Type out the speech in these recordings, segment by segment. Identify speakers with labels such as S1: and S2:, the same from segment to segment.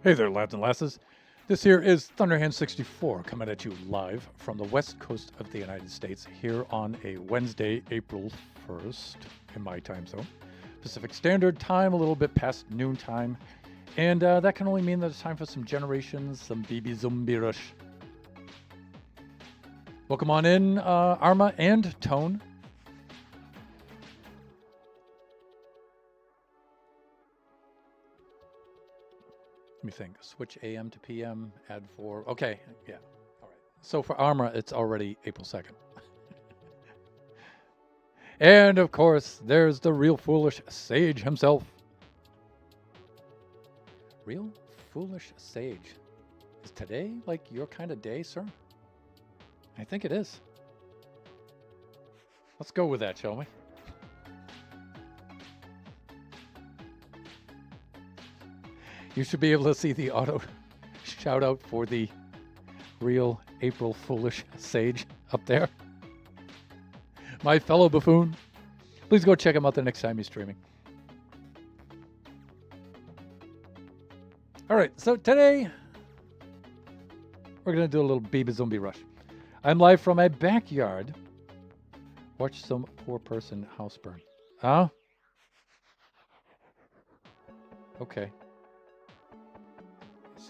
S1: Hey there, lads and lasses. This here is Thunderhand64 coming at you live from the west coast of the United States here on a Wednesday, April 1st in my time zone. Pacific Standard Time, a little bit past noontime. And that can only mean that it's time for some Generations, some BB Zombie Rush. Welcome on in, Arma and Tone. Let me think. Switch AM to PM, add 4. Okay, yeah. All right. So for Arma, it's already April 2nd. And of course, there's the real foolish sage himself. Real foolish sage. Is today like your kind of day, sir? I think it is. Let's go with that, shall we? You should be able to see the auto shout out for the real April Foolish Sage up there. My fellow buffoon. Please go check him out the next time he's streaming. All right, so today we're going to do a little BB Zombie Rush. I'm live from my backyard. Watch some poor person house burn. Huh? Okay.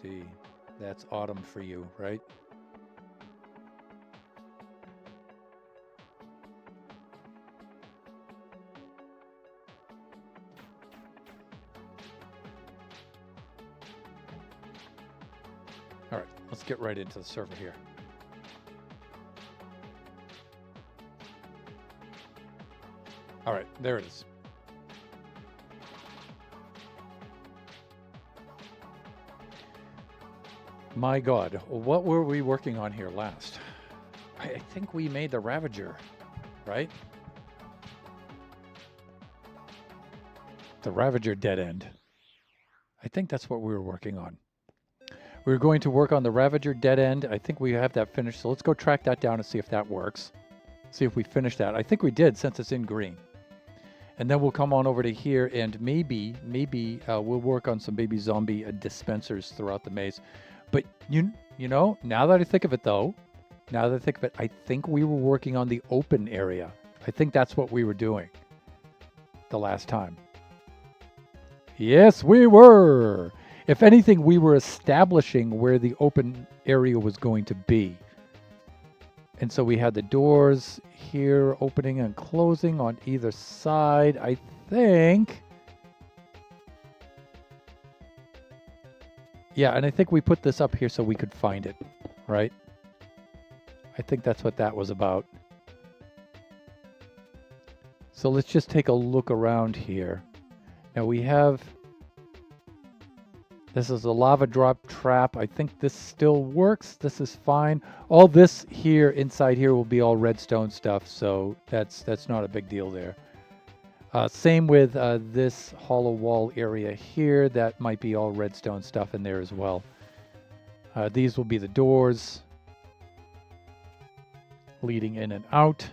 S1: See, that's autumn for you, right? All right, let's get right into the server here. All right, there it is. My God, what were we working on here last? I think we made the Ravager, right? The Ravager dead end. I think that's what we were working on. We were going to work on the Ravager dead end. I think we have that finished. So let's go track that down and see if that works. See if we finish that. I think we did since it's in green. And then we'll come on over to here and maybe we'll work on some baby zombie dispensers throughout the maze. But you know, now that I think of it though, I think we were working on the open area. I think that's what we were doing the last time. Yes, we were. If anything, we were establishing where the open area was going to be. And so we had the doors here opening and closing on either side, I think. Yeah, and I think we put this up here so we could find it, right? I think that's what that was about. So let's just take a look around here. Now we have... This is a lava drop trap. I think this still works. This is fine. All this here, inside here, will be all redstone stuff, so that's not a big deal there. Same with this hollow wall area here. That might be all redstone stuff in there as well. These will be the doors leading in and out.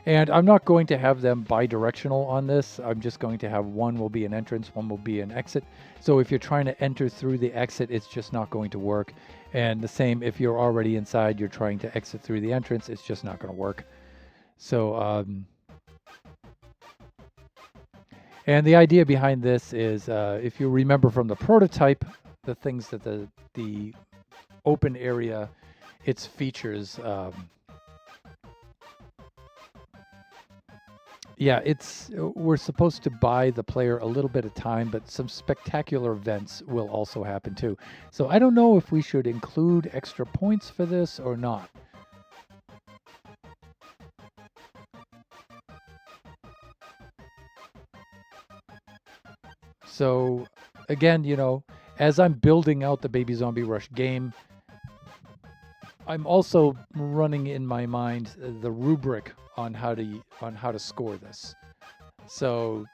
S1: And I'm not going to have them bi-directional on this. I'm just going to have one will be an entrance, one will be an exit. So if you're trying to enter through the exit, it's just not going to work. And the same if you're already inside, you're trying to exit through the entrance, it's just not going to work. So, and the idea behind this is, if you remember from the prototype, the things that the open area, its features, yeah, we're supposed to buy the player a little bit of time, but some spectacular events will also happen too. So I don't know if we should include extra points for this or not. So again, you know, as I'm building out the Baby Zombie Rush game, I'm also running in my mind the rubric on how to score this. So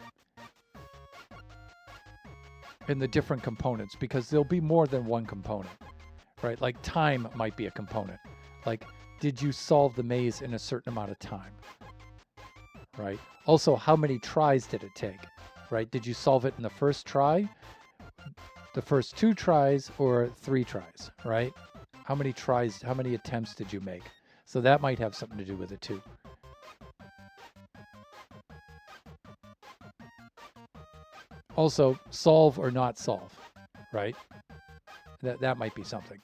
S1: in the different components, because there'll be more than one component, right? Like time might be a component. Like, did you solve the maze in a certain amount of time, right? Also, how many tries did it take, right? Did you solve it in the first try, the first 2 tries, or 3 tries, right? How many tries, how many attempts did you make? So that might have something to do with it too. Also, solve or not solve, right? That might be something.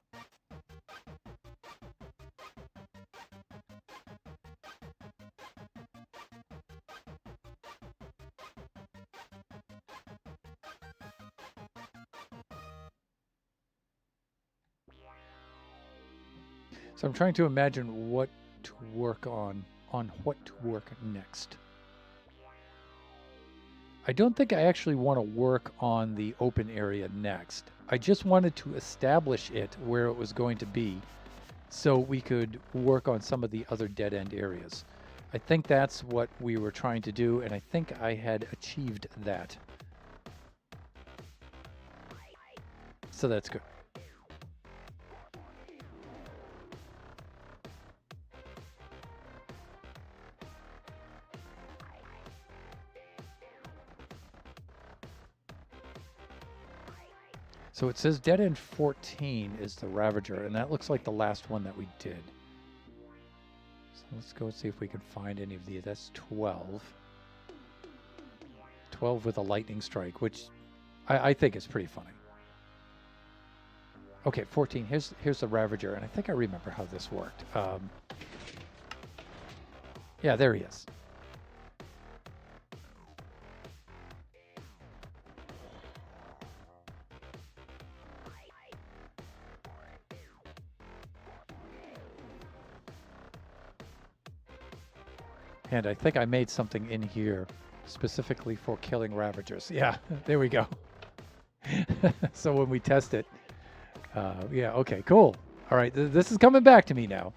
S1: So I'm trying to imagine what to work on what to work next. I don't think I actually want to work on the open area next. I just wanted to establish it where it was going to be so we could work on some of the other dead-end areas. I think that's what we were trying to do, and I think I had achieved that. So that's good. So it says Dead End 14 is the Ravager, and that looks like the last one that we did. So let's go see if we can find any of these. That's 12. 12 with a lightning strike, which I think is pretty funny. Okay, 14. Here's the Ravager, and I think I remember how this worked. Yeah, there he is. And I think I made something in here specifically for killing Ravagers. Yeah, there we go. So when we test it, yeah, okay, cool. All right, this is coming back to me now.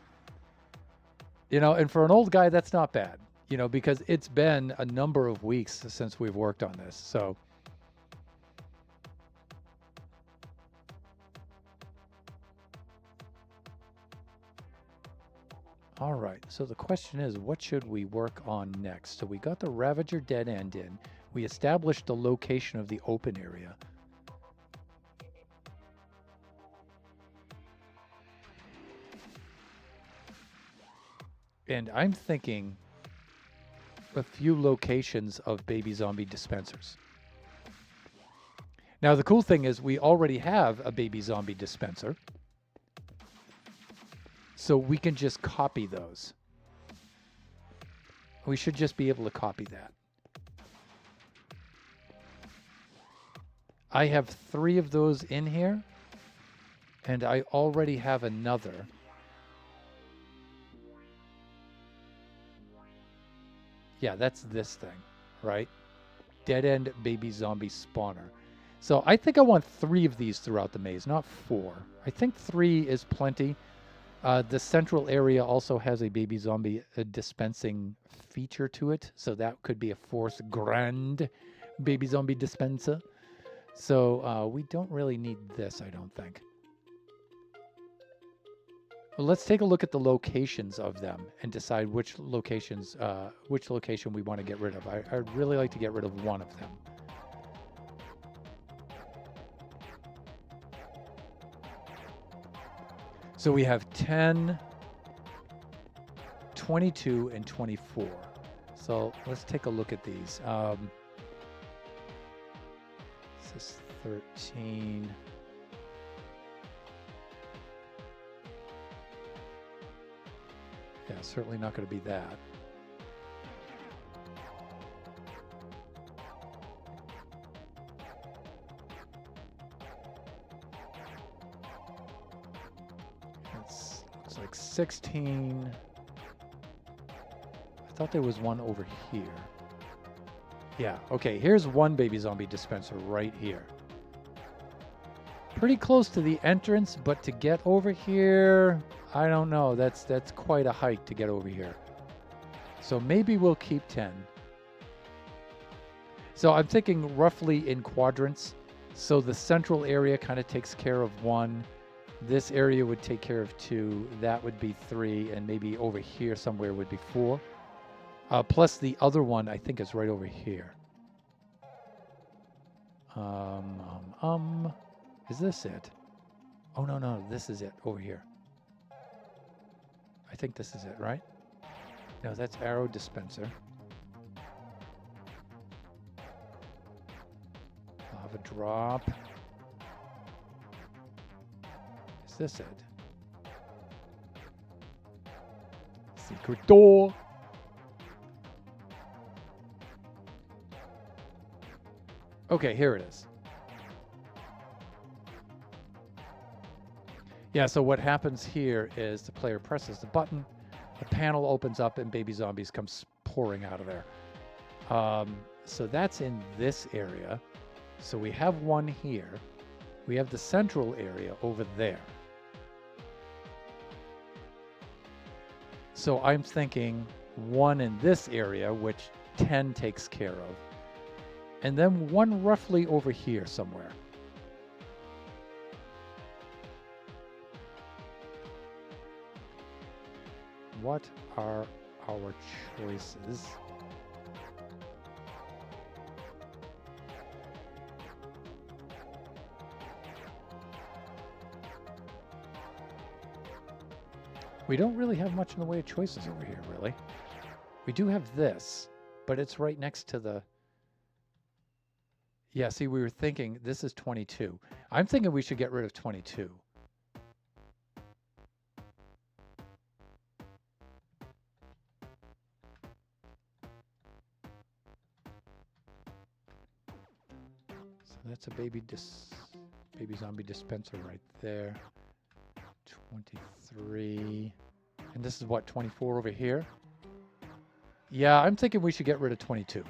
S1: You know, and for an old guy, that's not bad. You know, because it's been a number of weeks since we've worked on this. So, all right. So the question is, what should we work on next? So we got the Ravager dead end in. We established the location of the open area. And I'm thinking a few locations of baby zombie dispensers. Now, the cool thing is we already have a baby zombie dispenser. So we can just copy those. We should just be able to copy that. I have 3 of those in here, and I already have another. Yeah, that's this thing, right? Dead end baby zombie spawner. So I think I want 3 of these throughout the maze, not 4. I think 3 is plenty. The central area also has a baby zombie dispensing feature to it, so that could be a 4th grand baby zombie dispenser. So we don't really need this, I don't think. Well, let's take a look at the locations of them and decide which location we want to get rid of. I'd really like to get rid of one of them. So we have 10, 22, and 24. So let's take a look at these. This is 13. Yeah, certainly not going to be that. Looks like 16. I thought there was one over here. Yeah, okay, here's one baby zombie dispenser right here. Pretty close to the entrance, but to get over here, I don't know. That's quite a hike to get over here. So maybe we'll keep 10. So I'm thinking roughly in quadrants. So the central area kind of takes care of 1. This area would take care of 2. That would be 3. And maybe over here somewhere would be 4. Plus the other one, I think, is right over here. Is this it? Oh, no, this is it over here. I think this is it, right? No, that's arrow dispenser. Lava drop. Is this it? Secret door. Okay, here it is. Yeah, so what happens here is the player presses the button, the panel opens up, and baby zombies come pouring out of there. So that's in this area. So we have one here. We have the central area over there. So I'm thinking one in this area, which 10 takes care of. And then one roughly over here somewhere. What are our choices? We don't really have much in the way of choices over here, really. We do have this, but it's right next to the... Yeah, see, we were thinking this is 22. I'm thinking we should get rid of 22. That's a baby zombie dispenser right there. 23. And this is what, 24 over here? Yeah, I'm thinking we should get rid of 22.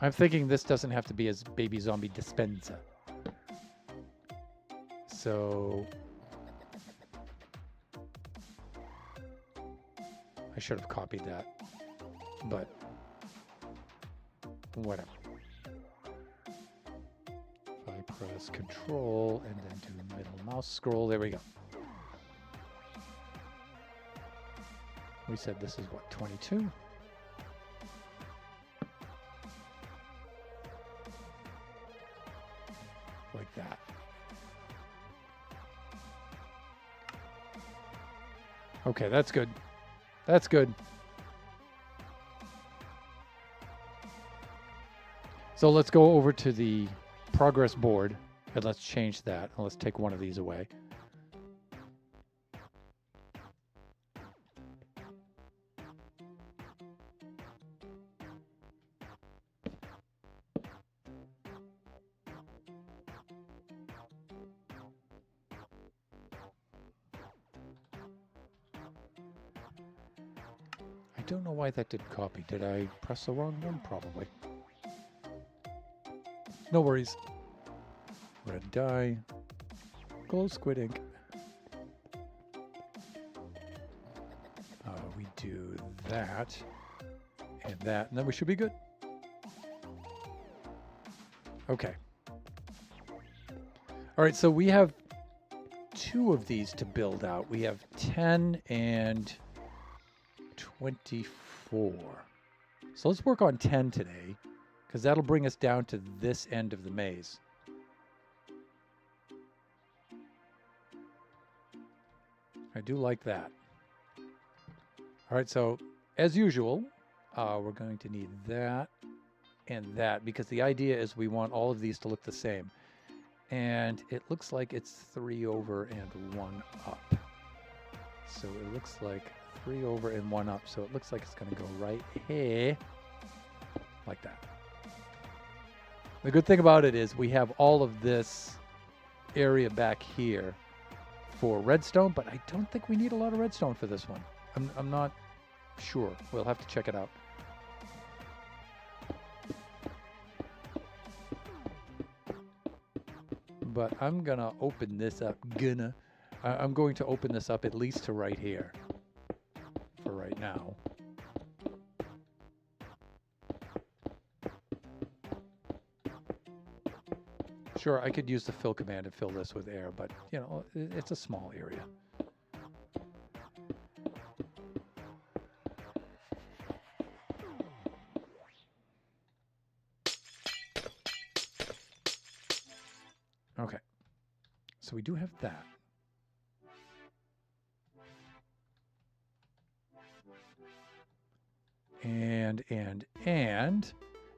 S1: I'm thinking this doesn't have to be as baby zombie dispenser. So I should have copied that, but whatever. If I press Control and then do middle mouse scroll, there we go. We said this is what, 22? Like that. Okay, that's good. That's good. So let's go over to the progress board and let's change that. And let's take one of these away. I don't know why that didn't copy. Did I press the wrong one? Probably. No worries. Red dye. Glow squid ink. We do that and that, and then we should be good. Okay. All right, so we have 2 of these to build out. We have 10 and 24. So let's work on 10 today, because that'll bring us down to this end of the maze. I do like that. All right, so as usual, we're going to need that and that, because the idea is we want all of these to look the same. And it looks like it's 3 over and 1 up. So it looks like 3 over and 1 up. So it looks like it's going to go right here, like that. The good thing about it is we have all of this area back here for redstone, but I don't think we need a lot of redstone for this one. I'm not sure. We'll have to check it out. But I'm gonna open this up. I'm going to open this up at least to right here for right now. Sure, I could use the fill command and fill this with air, but you know, it's a small area. Okay, so we do have that. And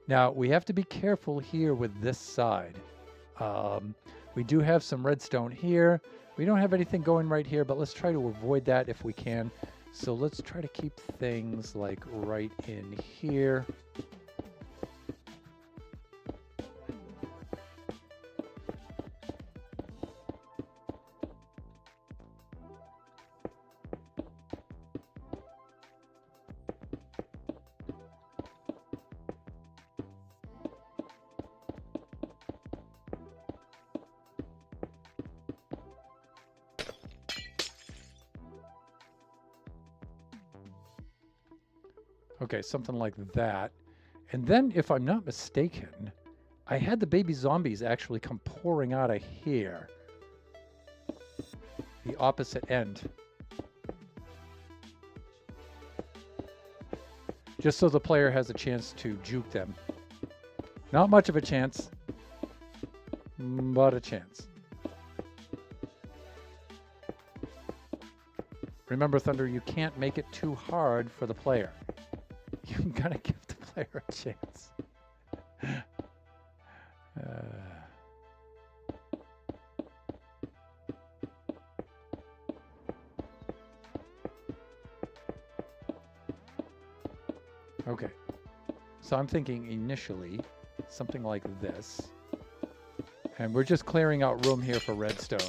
S1: now we have to be careful here with this side. We do have some redstone here. We don't have anything going right here, but let's try to avoid that if we can. So let's try to keep things like right in here. Okay, something like that. And then, if I'm not mistaken, I had the baby zombies actually come pouring out of here. The opposite end. Just so the player has a chance to juke them. Not much of a chance, but a chance. Remember, Thunder, you can't make it too hard for the player. You gotta give the player a chance. Okay, so I'm thinking initially something like this, and we're just clearing out room here for redstone.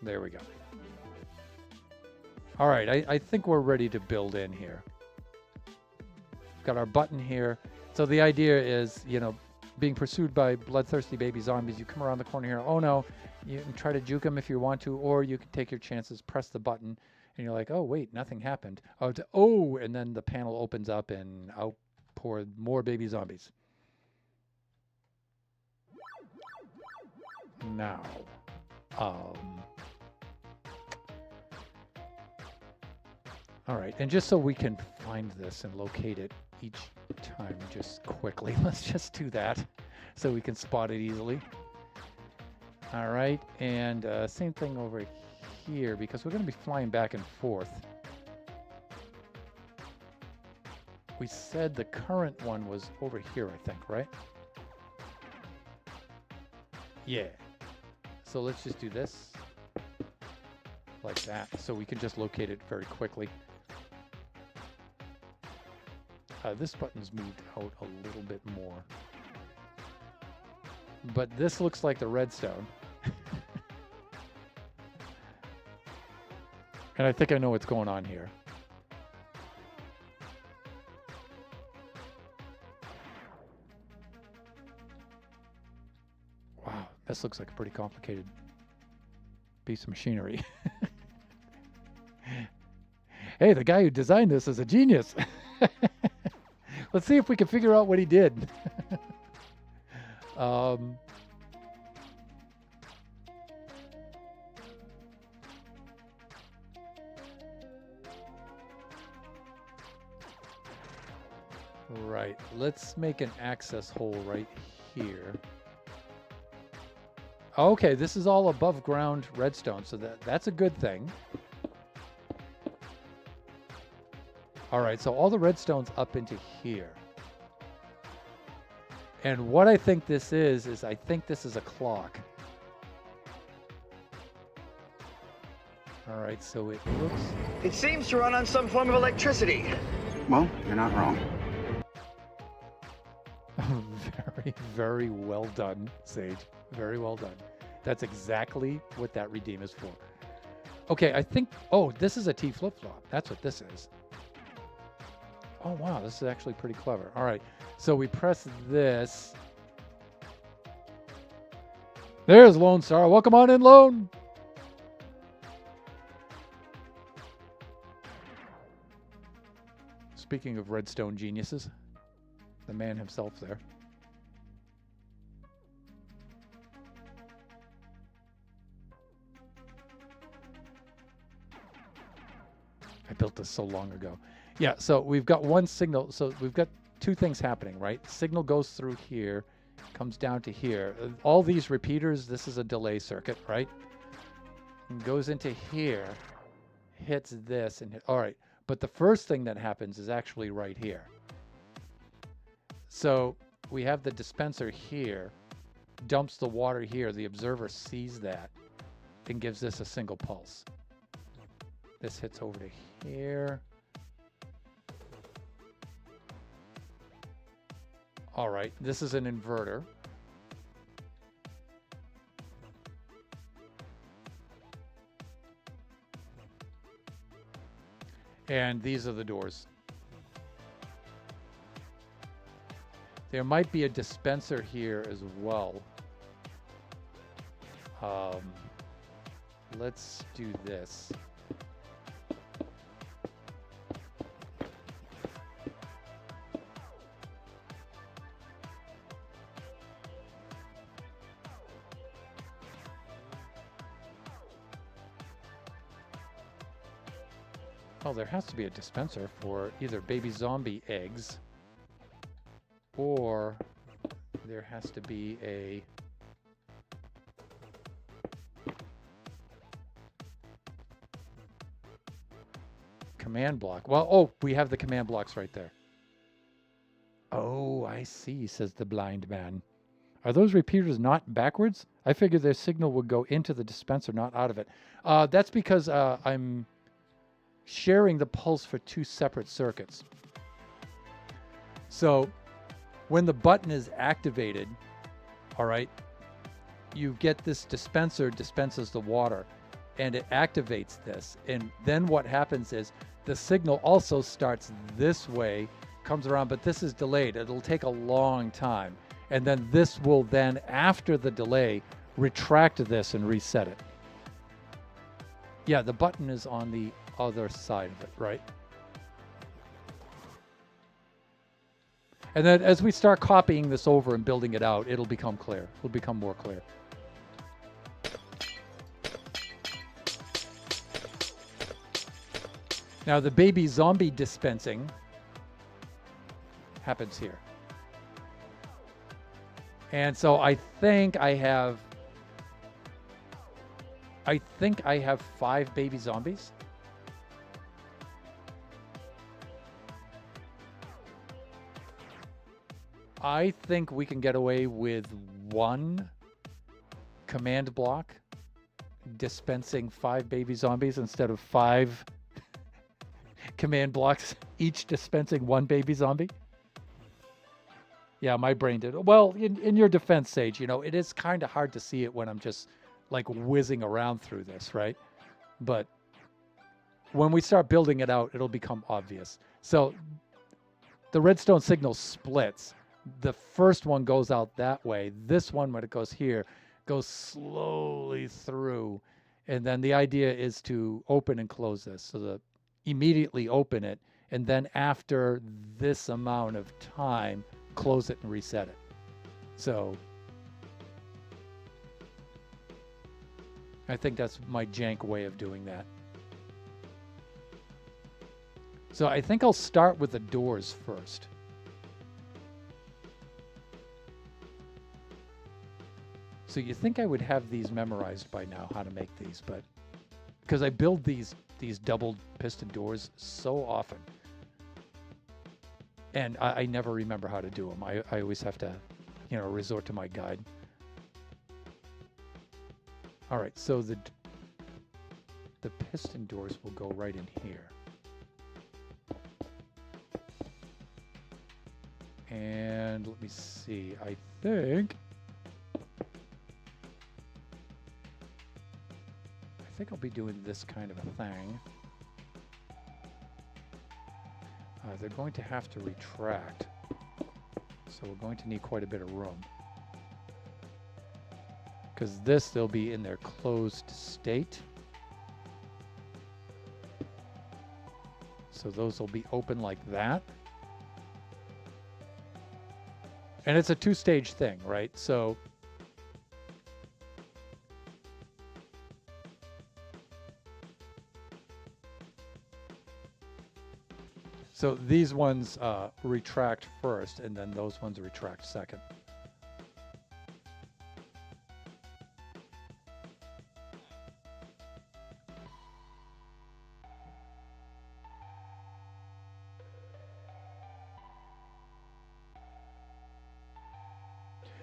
S1: There we go. All right, I think we're ready to build in here. got our button here. So the idea is, you know, being pursued by bloodthirsty baby zombies. You come around the corner here. Oh no, you can try to juke them if you want to, or you can take your chances, press the button, and you're like, oh wait, nothing happened. Oh, and then the panel opens up and out pour more baby zombies. Now, all right, and just so we can find this and locate it each time just quickly, let's just do that so we can spot it easily. All right, and same thing over here, because we're going to be flying back and forth. We said the current one was over here, I think, right? Yeah. So let's just do this like that, so we can just locate it very quickly. This button's moved out a little bit more. But this looks like the redstone. And I think I know what's going on here. Wow, this looks like a pretty complicated piece of machinery. Hey, the guy who designed this is a genius. Let's see if we can figure out what he did. Right, let's make an access hole right here. Okay, this is all above ground redstone, so that's a good thing. All right, so all the redstone's up into here. And what I think this is I think this is a clock. All right, so it looks...
S2: It seems to run on some form of electricity.
S3: Well, you're not wrong.
S1: Very, very well done, Sage. Very well done. That's exactly what that redeem is for. Okay, I think... Oh, this is a T flip-flop. That's what this is. Oh, wow, this is actually pretty clever. All right, so we press this. There's Lone Star. Welcome on in, Lone. Speaking of redstone geniuses, the man himself there. I built this so long ago. Yeah, so we've got one signal. So we've got two things happening, right? Signal goes through here, comes down to here. All these repeaters, this is a delay circuit, right? And goes into here, hits this, and all right. But the first thing that happens is actually right here. So we have the dispenser here, dumps the water here. The observer sees that and gives this a single pulse. This hits over to here. All right, this is an inverter. And these are the doors. There might be a dispenser here as well. Let's do this. Oh, there has to be a dispenser for either baby zombie eggs, or there has to be a command block. Well, oh, we have the command blocks right there. Oh, I see, says the blind man. Are those repeaters not backwards? I figured their signal would go into the dispenser, not out of it. That's because I'm sharing the pulse for two separate circuits. So when the button is activated, all right, you get this dispenser dispenses the water and it activates this. And then what happens is the signal also starts this way, comes around, but this is delayed. It'll take a long time. And then this will then, after the delay, retract this and reset it. Yeah, the button is on the other side of it, right? And then as we start copying this over and building it out, it'll become clear. It'll become more clear. Now the baby zombie dispensing happens here. And so I think I have 5 baby zombies. I think we can get away with 1 command block dispensing 5 baby zombies instead of 5 command blocks each dispensing 1 baby zombie. Yeah, my brain did. Well, in your defense, Sage, it is kind of hard to see it when I'm just like whizzing around through this, right? But when we start building it out, it'll become obvious. So the redstone signal splits. The first one goes out that way. This one, when it goes here, goes slowly through. And then the idea is to open and close this. So immediately open it. And then after this amount of time, close it and reset it. So I think that's my jank way of doing that. So I think I'll start with the doors first. So you think I would have these memorized by now, how to make these, but because I build these double piston doors so often. And I never remember how to do them. I always have to, resort to my guide. All right, so the piston doors will go right in here. And let me see, I think I'll be doing this kind of a thing. They're going to have to retract, so we're going to need quite a bit of room. Because they'll be in their closed state. So those will be open like that. And it's a 2-stage thing, right? So these ones retract first, and then those ones retract second.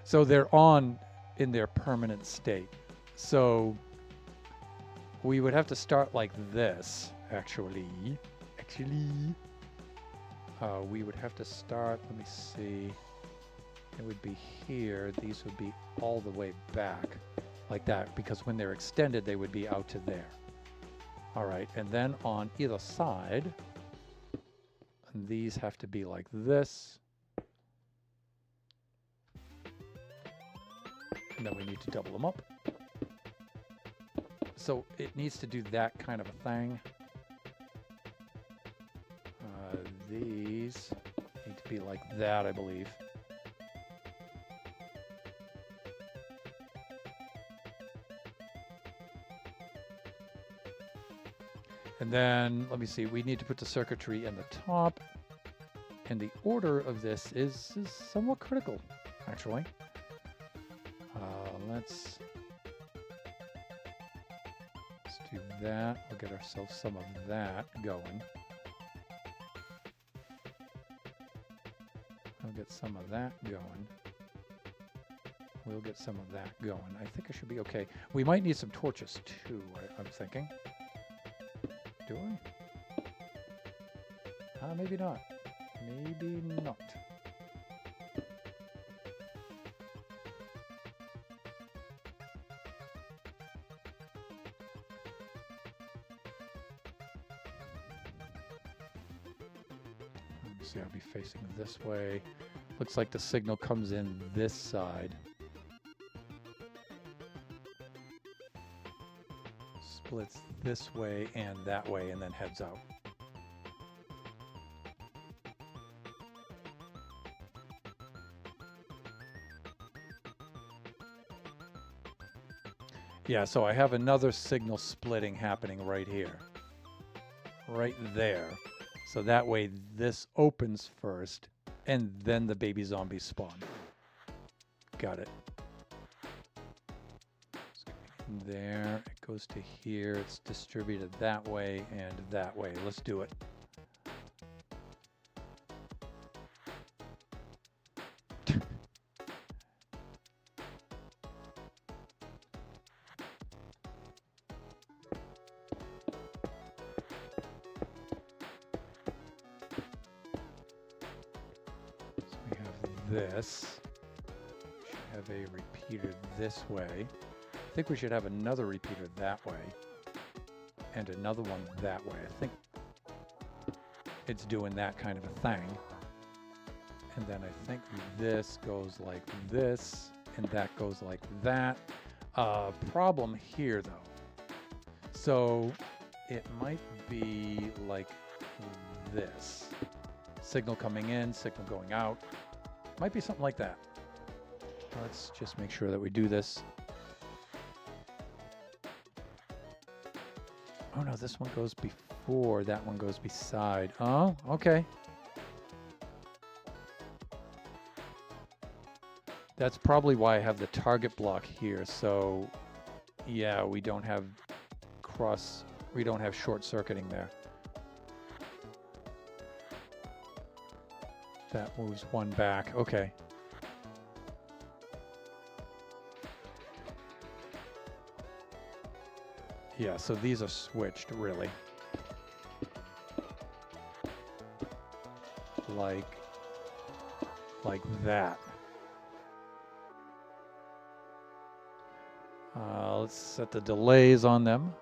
S1: So they're on in their permanent state. So we would have to start like this, actually. We would have to start, let me see, it would be here. These would be all the way back like that, because when they're extended, they would be out to there. All right, and then on either side, these have to be like this. And then we need to double them up. So it needs to do that kind of a thing. These need to be like that, I believe. And then, let me see, we need to put the circuitry in the top. And the order of this is somewhat critical, actually. Let's do that. We'll get ourselves some of that going. We'll get some of that going. We'll get some of that going. I think I should be okay. We might need some torches too, I'm thinking. Do I? Maybe not. Maybe not. See, I'll be facing this way. Looks like the signal comes in this side. Splits this way and that way and then heads out. Yeah, so I have another signal splitting happening right here. Right there. So that way this opens first and then the baby zombies spawn. Got it. There, it goes to here, it's distributed that way and that way. Let's do it. So we have this. Should have a repeater this way. I think we should have another repeater that way and another one that way. I think it's doing that kind of a thing. And then I think this goes like this and that goes like that. Problem here though. So it might be like this. Signal coming in, signal going out. Might be something like that. Let's just make sure that we do this. Oh no, this one goes before, that one goes beside. Oh, okay. That's probably why I have the target block here. So yeah, we don't have short circuiting there. That moves one back, okay. Yeah, so these are switched, really. Like that. Let's set the delays on them.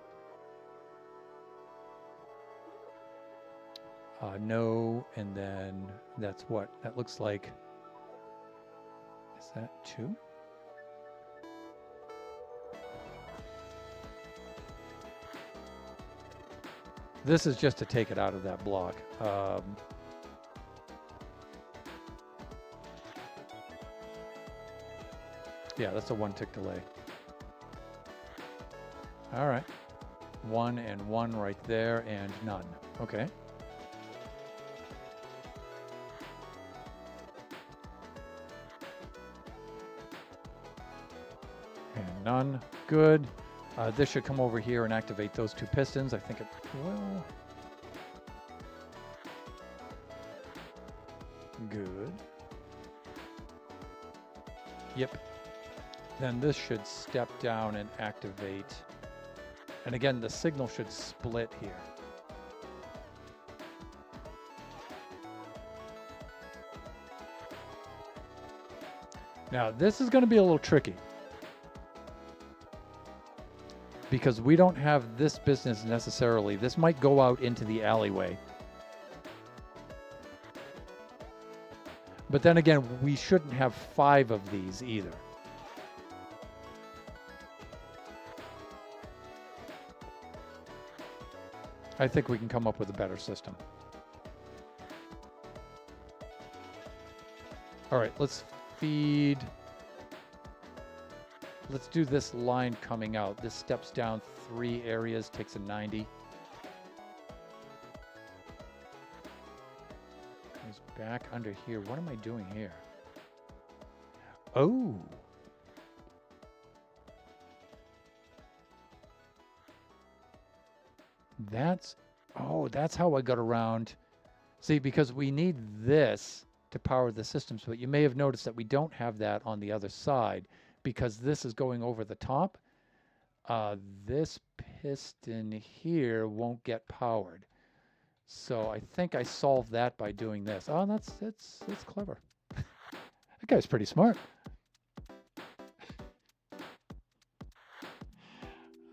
S1: No, and then that's what? That looks like, is that 2? This is just to take it out of that block. Yeah, that's a 1 tick delay. All right. 1 and 1 right there and none. Okay. And none. Good. This should come over here and activate those 2 pistons. I think it will. Good. Yep. Then this should step down and activate. And again, the signal should split here. Now, this is going to be a little tricky, because we don't have this business necessarily. This might go out into the alleyway. But then again, we shouldn't have 5 of these either. I think we can come up with a better system. All right, let's feed. Let's do this line coming out. This steps down 3 areas, takes a 90. Goes back under here. What am I doing here? Oh. That's how I got around. See, because we need this to power the systems, but you may have noticed that we don't have that on the other side because this is going over the top. This piston here won't get powered. So I think I solved that by doing this. Oh, that's clever. That guy's pretty smart.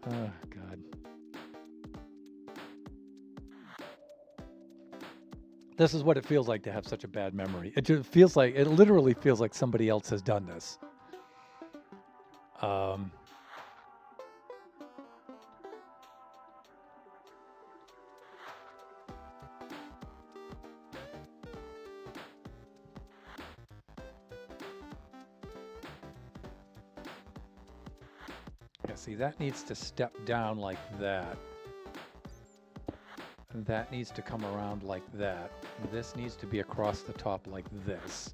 S1: Oh, God. This is what it feels like to have such a bad memory. It just feels like, it literally feels like somebody else has done this. Yeah, see, that needs to step down like that. That needs to come around like that. This needs to be across the top like this.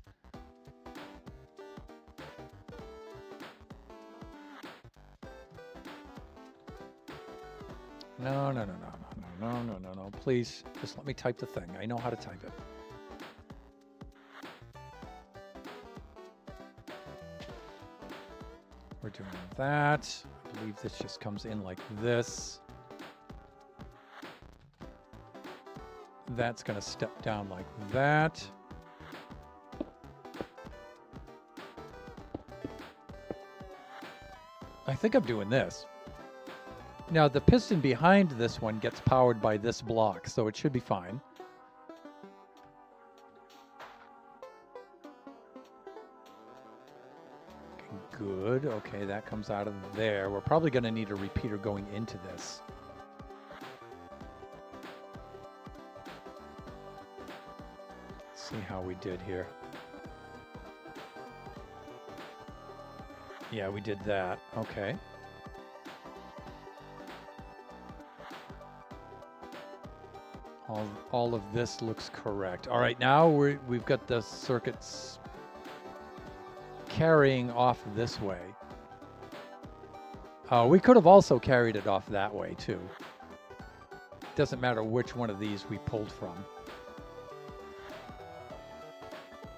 S1: No, no, no, no, no, no, no, no, no. Please, just let me type the thing. I know how to type it. We're doing that. I believe this just comes in like this. That's going to step down like that. I think I'm doing this. Now, the piston behind this one gets powered by this block, so it should be fine. Good. Okay, that comes out of there. We're probably going to need a repeater going into this. Let's see how we did here. Yeah, we did that. Okay. All of this looks correct. All right, now we've got the circuits carrying off this way. We could have also carried it off that way too. Doesn't matter which one of these we pulled from.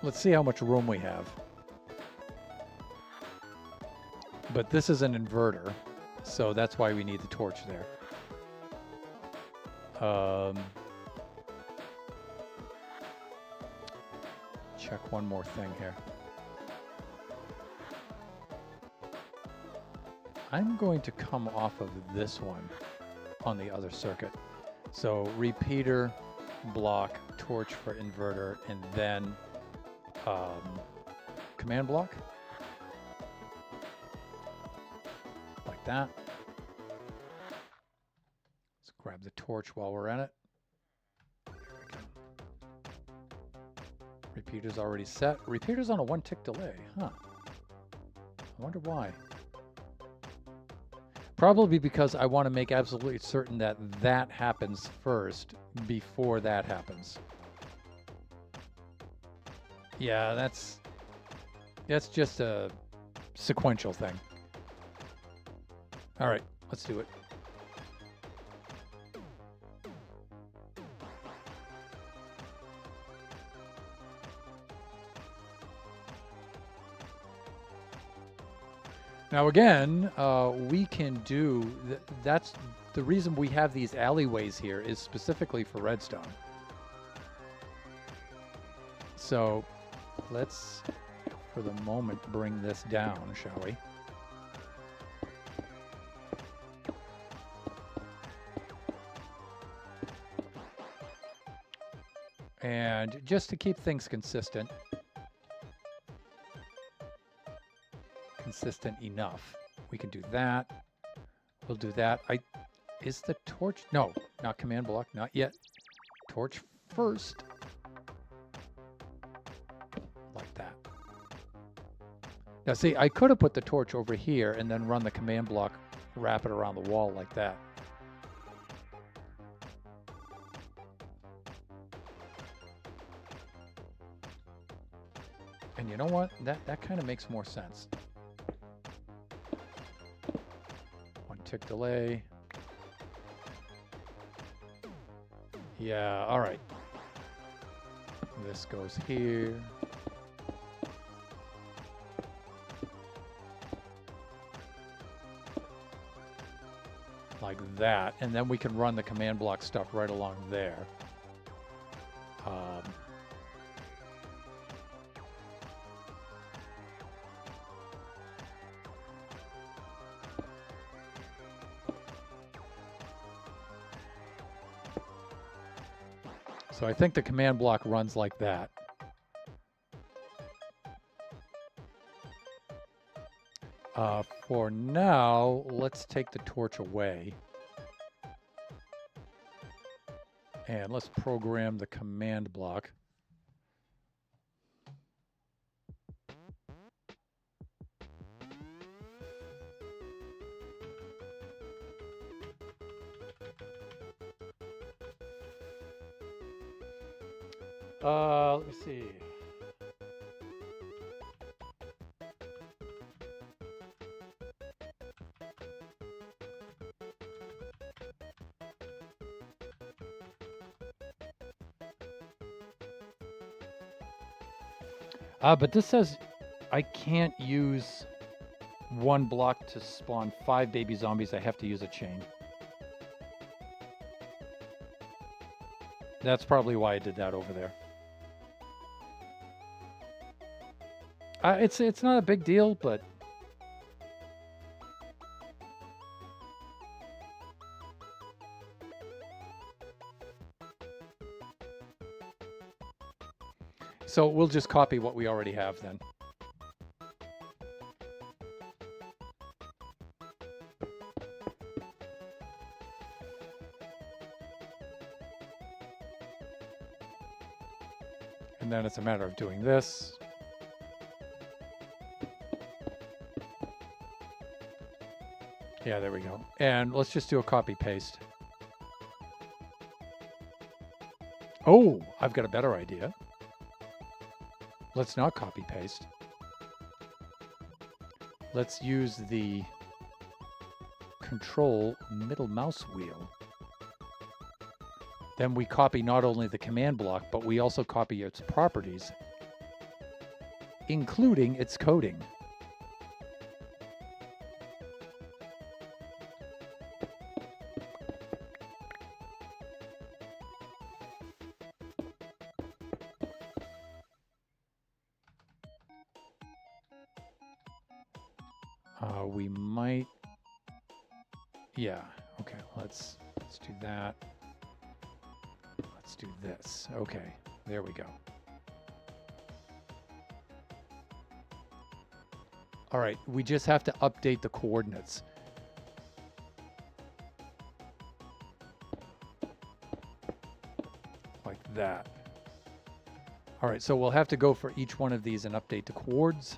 S1: Let's see how much room we have. But this is an inverter, so that's why we need the torch there. Check one more thing here. I'm going to come off of this one on the other circuit. So repeater, block, torch for inverter, and then command block. Like that. Let's grab the torch while we're at it. Repeater's already set. Repeater's on a 1-tick delay, huh? I wonder why. Probably because I want to make absolutely certain that that happens first before that happens. Yeah, that's just a sequential thing. All right, let's do it. Now again, we can do, that's the reason we have these alleyways here is specifically for redstone. So let's, for the moment, bring this down, shall we? And just to keep things consistent enough, we can do that. We'll do that. Is the torch? No, not command block, not yet. Torch first. Like that. Now see, I could have put the torch over here and then run the command block, wrap it around the wall like that. And you know what? That kind of makes more sense. 1-tick delay. Yeah, all right. This goes here. Like that. And then we can run the command block stuff right along there. So I think the command block runs like that. For now, let's take the torch away. And let's program the command block. Let me see. But this says I can't use one block to spawn 5 baby zombies. I have to use a chain. That's probably why I did that over there. It's not a big deal, but so we'll just copy what we already have then. And then it's a matter of doing this. Yeah, there we go. And let's just do a copy paste. Oh, I've got a better idea. Let's not copy paste. Let's use the control middle mouse wheel. Then we copy not only the command block, but we also copy its properties, including its coding. We might, yeah, okay, let's do that. Let's do this. Okay, there we go. All right, we just have to update the coordinates. Like that. All right, so we'll have to go for each one of these and update the coords.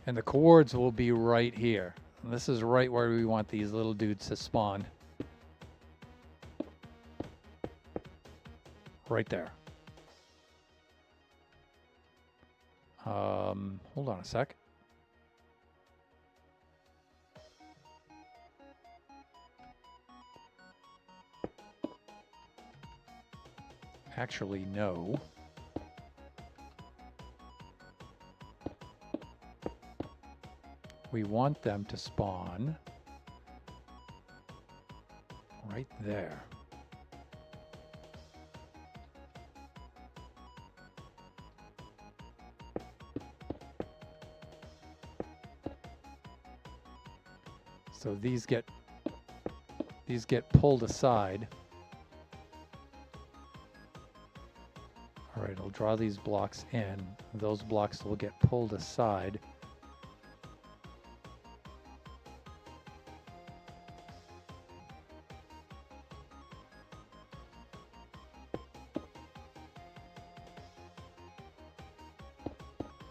S1: And the coords will be right here. And this is right where we want these little dudes to spawn. Right there. Hold on a sec. Actually, no. We want them to spawn right there. So these get pulled aside. All right, I'll draw these blocks in. Those blocks will get pulled aside.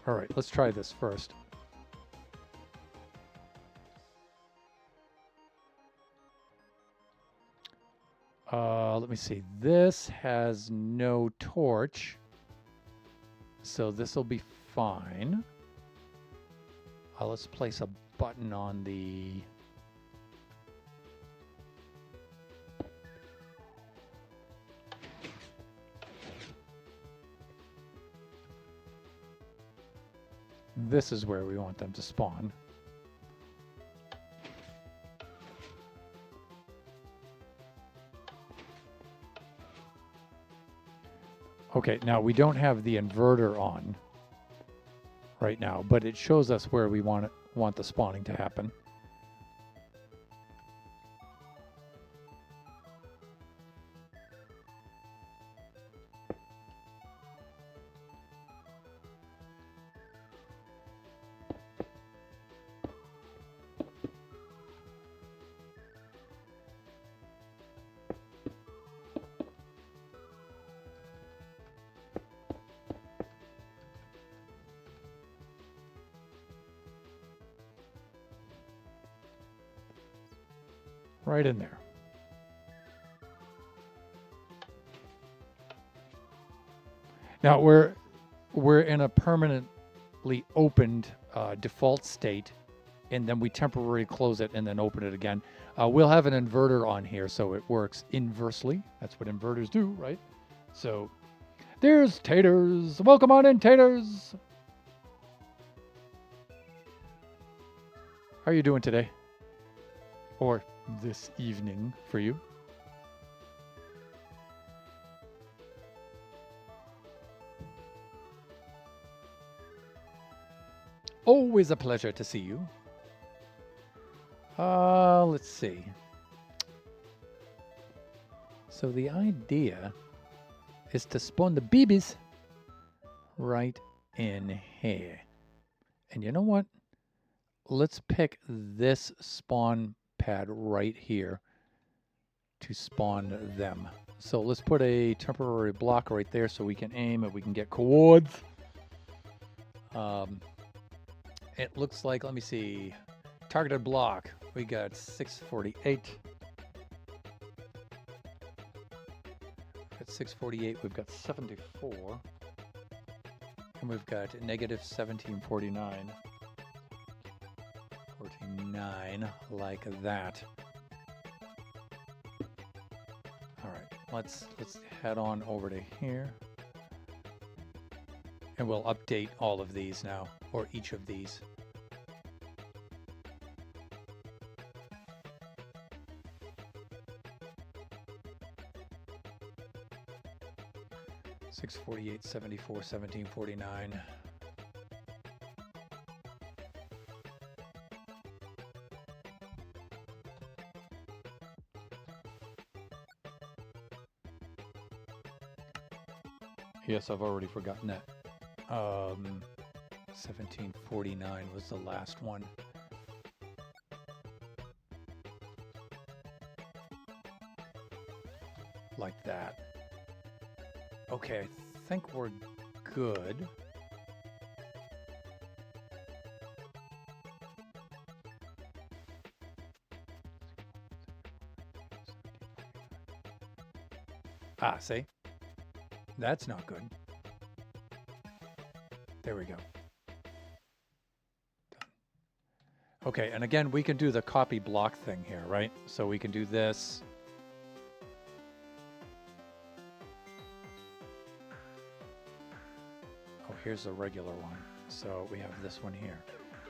S1: All right, let's try this first. Let me see. This has no torch, so this will be fine. Let's place a button on the... This is where we want them to spawn. Okay, now we don't have the inverter on. right now, but it shows us where we want the spawning to happen. Right in there. Now we're in a permanently opened default state, and then we temporarily close it and then open it again. We'll have an inverter on here, so it works inversely. That's what inverters do, right? So there's Taters. Welcome on in, Taters. How are you doing today? Or this evening for you? Always a pleasure to see you. Let's see. So the idea is to spawn the babies right in here. And you know what? Let's pick this spawn pad right here to spawn them. So let's put a temporary block right there so we can aim and we can get coords. It looks like, let me see, targeted block. We got 648. At 648, we've got 74. And we've got negative 1749. 49, like that. All right, let's head on over to here. And we'll update all of these now, or each of these. $648, 74, 1749. Yes, I've already forgotten that. 1749 was the last one. Like that. Okay, I think we're good. Ah, see? That's not good. There we go. Done. Okay, and again, we can do the copy block thing here, right? So we can do this. Oh, here's a regular one. So we have this one here.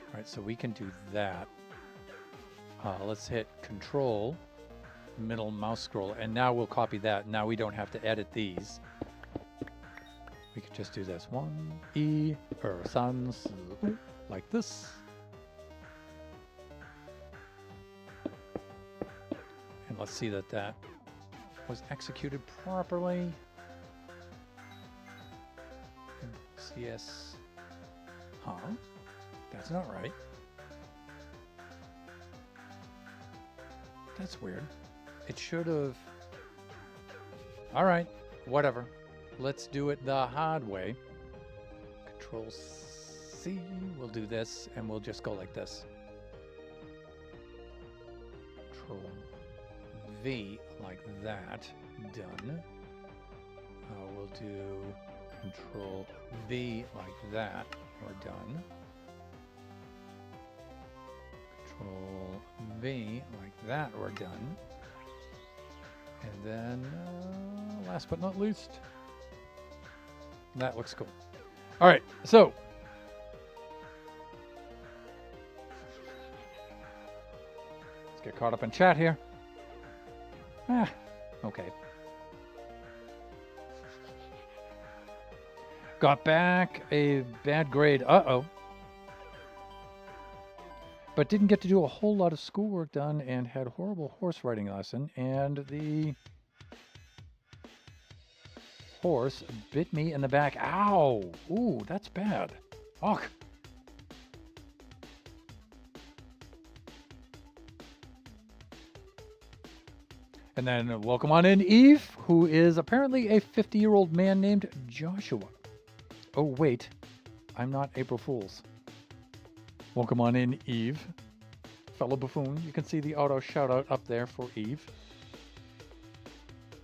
S1: All right, so we can do that. Let's hit Control, middle mouse scroll, and now we'll copy that. Now we don't have to edit these. We could just do this. 1E, or sans, like this. And let's see that that was executed properly. CS. Huh? That's not right. That's weird. It should have... All right, whatever. Let's do it the hard way. Control C. We'll do this, and we'll just go like this. Control V, like that. Done. We'll do Control V, like that. We're done. Control V, like that. We're done. And then, last but not least, that looks cool. All right, so let's get caught up in chat here. Okay. Got back a bad grade. Uh-oh. but didn't get to do a whole lot of schoolwork done and had horrible horse riding lesson, and the horse bit me in the back. Ow! Ooh, that's bad. Ugh. And then welcome on in Eve, who is apparently a 50-year-old man named Joshua. Oh, wait. I'm not April Fool's. Welcome on in, Eve. Fellow buffoon. You can see the auto shout-out up there for Eve.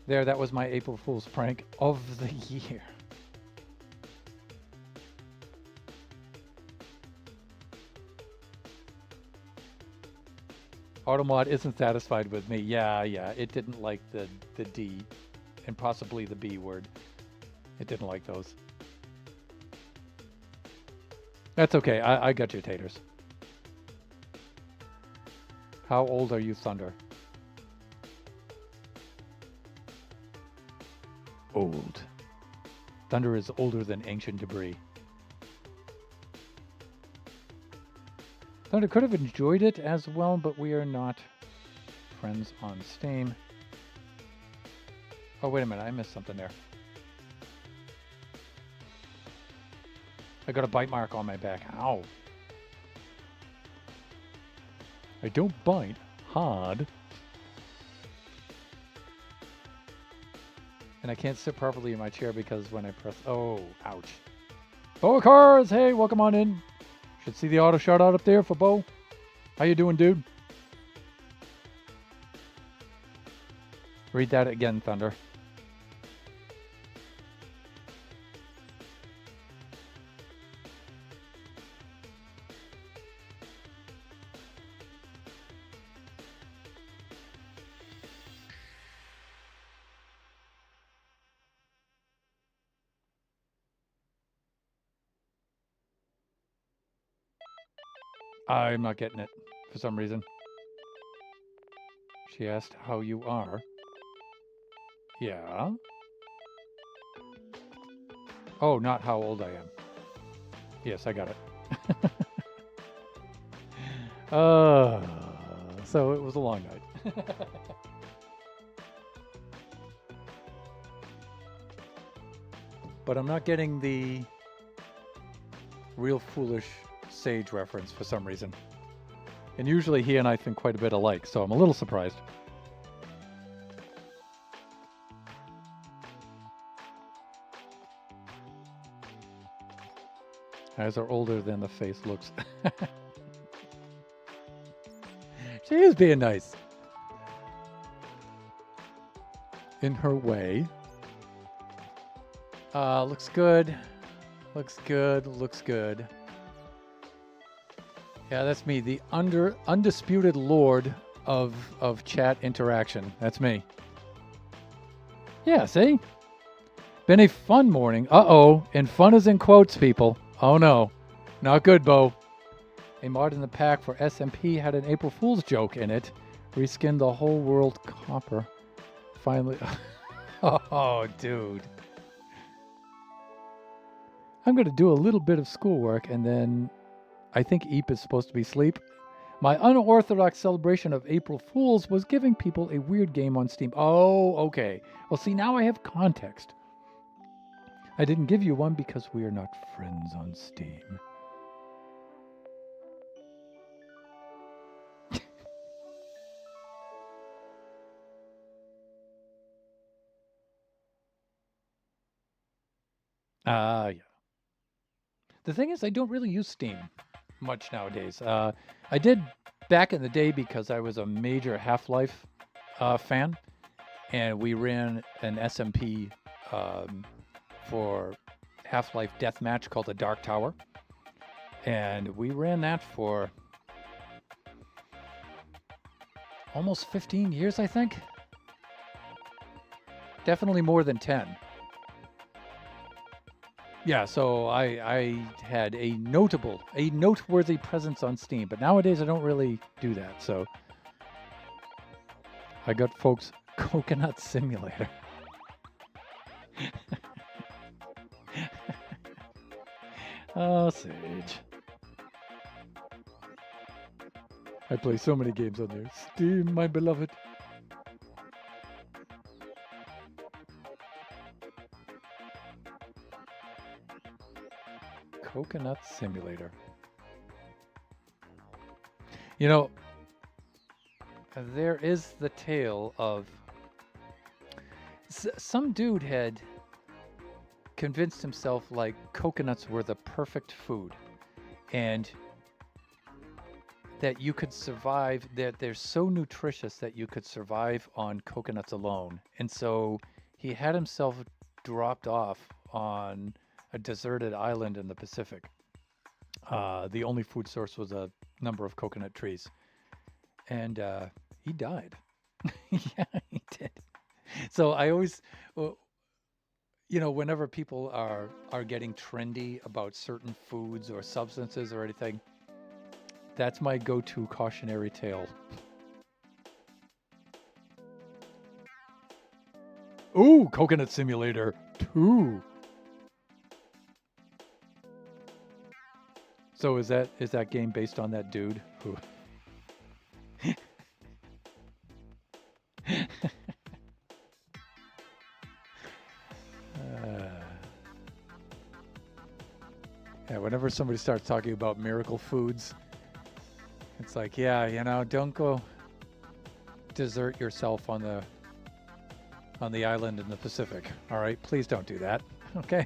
S1: There, that was my April Fool's prank of the year. Automod isn't satisfied with me. Yeah, it didn't like the D and possibly the B word. It didn't like those. That's okay. I got your taters. How old are you, Thunder? Old. Thunder is older than ancient debris. Thunder could have enjoyed it as well, but we are not friends on Steam. Oh, wait a minute. I missed something there. I got a bite mark on my back. Ow. I don't bite hard. And I can't sit properly in my chair because when I press... Oh, ouch. Bo Cars! Hey, welcome on in. Should see the auto shout out up there for Bo. How you doing, dude? Read that again, Thunder. I'm not getting it for some reason. She asked how you are. Yeah. Oh, not how old I am. Yes, I got it. So it was a long night. But I'm not getting the real foolish Sage reference for some reason. And usually he and I think quite a bit alike, so I'm a little surprised. Eyes are older than the face looks. She is being nice. In her way. Looks good. Looks good. Looks good. Yeah, that's me, the undisputed lord of chat interaction. That's me. Yeah, see? Been a fun morning. Uh-oh, and fun is in quotes, people. Oh no, not good, Bo. A mod in the pack for SMP had an April Fool's joke in it. Reskinned the whole world copper. Finally. Oh, dude. I'm going to do a little bit of schoolwork and then I think Eep is supposed to be asleep. My unorthodox celebration of April Fools was giving people a weird game on Steam. Oh, okay. Well, see, now I have context. I didn't give you one because we are not friends on Steam. Yeah. The thing is, I don't really use Steam much nowadays. I did back in the day because I was a major Half-Life fan, and we ran an SMP for Half-Life Deathmatch called the Dark Tower, and we ran that for almost 15 years, I think. Definitely more than 10. Yeah, so I had a noteworthy presence on Steam, but nowadays I don't really do that. So I got folks Coconut Simulator. Oh, Sage. I play so many games on there. Steam, my beloved. Coconut Simulator. You know, there is the tale of some dude had convinced himself like coconuts were the perfect food and that you could survive, that they're so nutritious that you could survive on coconuts alone. And so he had himself dropped off on a deserted island in the Pacific. The only food source was a number of coconut trees. And he died. Yeah, he did. So I always, you know, whenever people are getting trendy about certain foods or substances or anything, that's my go-to cautionary tale. Ooh, Coconut Simulator 2. So is that game based on that dude who yeah, whenever somebody starts talking about miracle foods, it's like, yeah, you know, don't go desert yourself on the island in the Pacific. All right, please don't do that. Okay.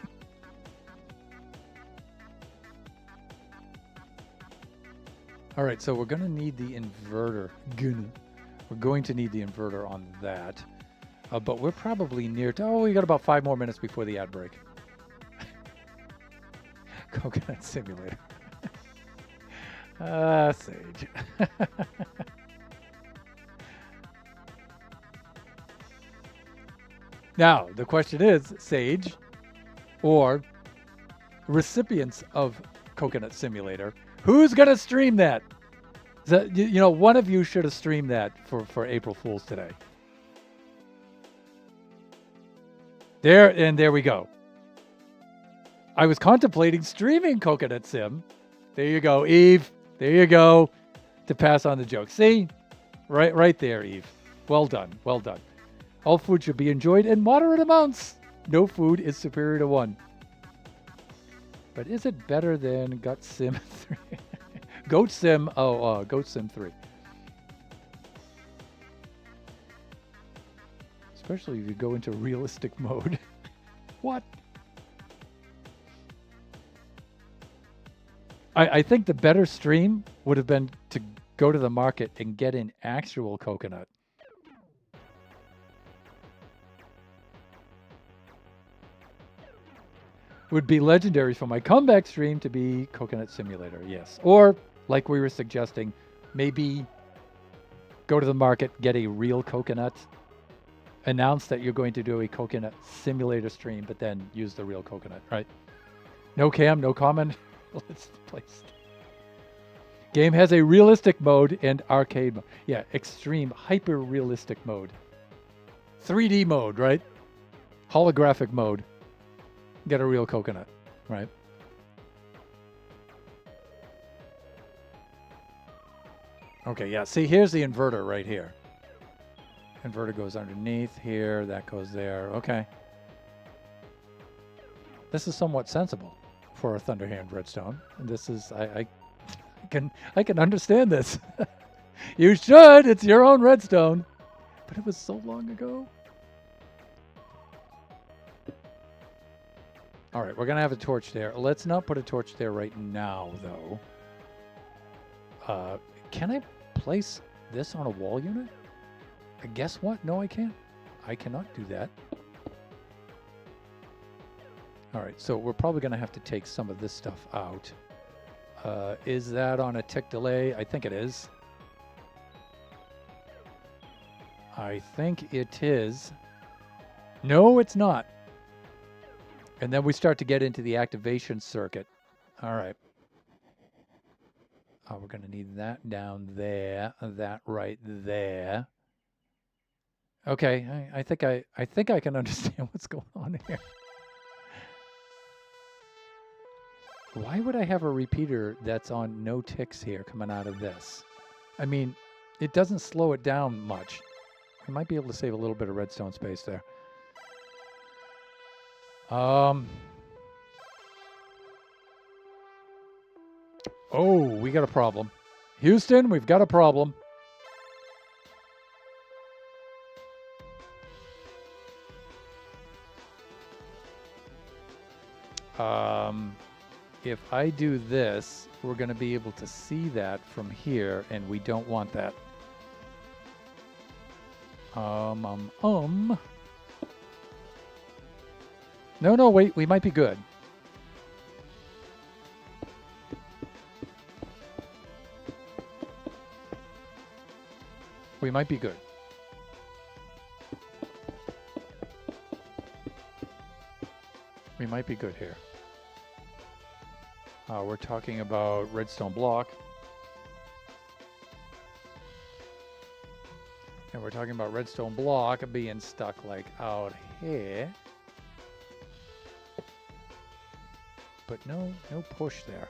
S1: All right, so we're gonna need the inverter. We're going to need the inverter on that, but we're probably near to. Oh, we got about 5 more minutes before the ad break. Coconut Simulator. Sage. Now, the question is, Sage, or recipients of Coconut Simulator, who's going to stream that? You know, one of you should have streamed that for April Fool's today. There we go. I was contemplating streaming Coconut Sim. There you go, Eve. There you go. To pass on the joke. See? Right there, Eve. Well done. Well done. All food should be enjoyed in moderate amounts. No food is superior to one. But is it better than Gut Sim 3? Goat Sim. Goat Sim 3. Especially if you go into realistic mode. What? I think the better stream would have been to go to the market and get an actual coconut. Would be legendary for my comeback stream to be Coconut Simulator, yes. Or, like we were suggesting, maybe go to the market, get a real coconut, announce that you're going to do a Coconut Simulator stream, but then use the real coconut, right? No cam, no comment. Let's play. Game has a realistic mode and arcade mode. Yeah, extreme, hyper realistic mode. 3D mode, right? Holographic mode. Get a real coconut, right? Okay, yeah. See, here's the inverter right here. Inverter goes underneath here. That goes there. Okay. This is somewhat sensible for a Thunderhand Redstone. This is I can understand this. You should. It's your own Redstone. But it was so long ago. All right, we're gonna have a torch there. Let's not put a torch there right now, though. Can I place this on a wall unit? Guess what? No, I can't. I cannot do that. All right, so we're probably going to have to take some of this stuff out. Is that on a tick delay? I think it is. I think it is. No, it's not. And then we start to get into the activation circuit. All right. Oh, we're going to need that down there, that right there. Okay, I think I can understand what's going on here. Why would I have a repeater that's on no ticks here coming out of this? I mean, it doesn't slow it down much. I might be able to save a little bit of redstone space there. Oh, we got a problem. Houston, we've got a problem. If I do this, we're going to be able to see that from here, and we don't want that. No, wait, we might be good. We might be good. We might be good here. We're talking about redstone block. And we're talking about redstone block being stuck like out here. But no push there.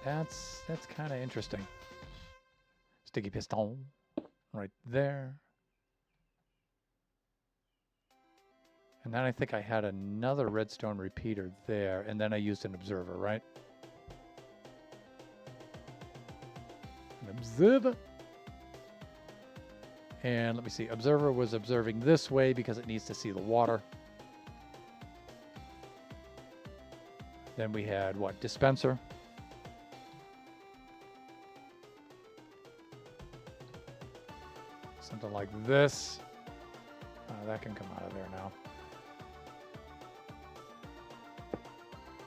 S1: That's kind of interesting. Sticky piston right there. And then I think I had another redstone repeater there, and then I used an observer, right? An observer. And let me see, observer was observing this way because it needs to see the water. Then we had what, dispenser. Something like this. That can come out of there now.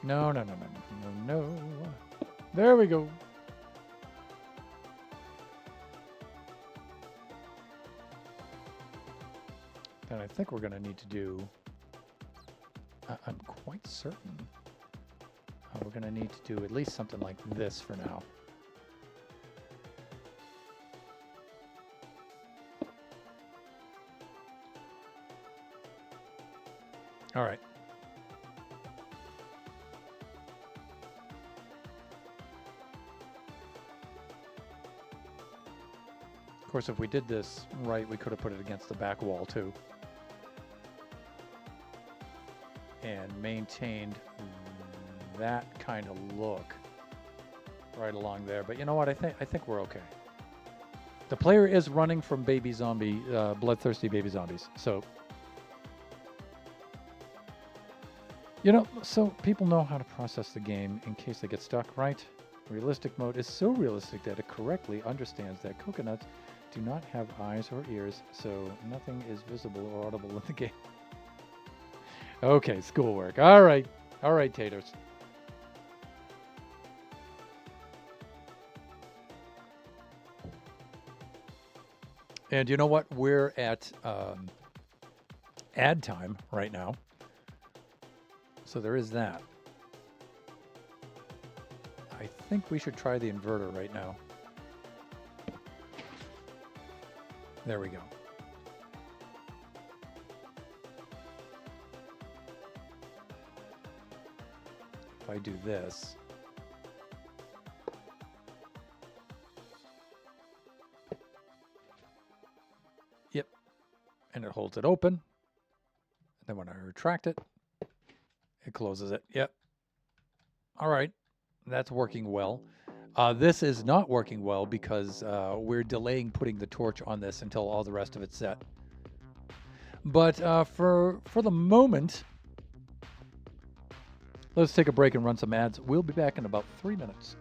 S1: No. There we go. Then I think we're going to need to do, I'm quite certain, we're going to need to do at least something like this for now. All right. Of course, if we did this right, we could have put it against the back wall too. And maintained that kind of look right along there. But you know what? I think we're okay. The player is running from baby zombie, bloodthirsty baby zombies. So, you know, so people know how to process the game in case they get stuck, right? Realistic mode is so realistic that it correctly understands that coconuts do not have eyes or ears, so nothing is visible or audible in the game. Okay, schoolwork. All right, taters. And you know what? We're at ad time right now. So there is that. I think we should try the inverter right now. There we go. If I do this, yep, and it holds it open. And then when I retract it, it closes it. Yep. All right, that's working well. This is not working well because we're delaying putting the torch on this until all the rest of it's set. But for the moment, let's take a break and run some ads. We'll be back in about 3 minutes.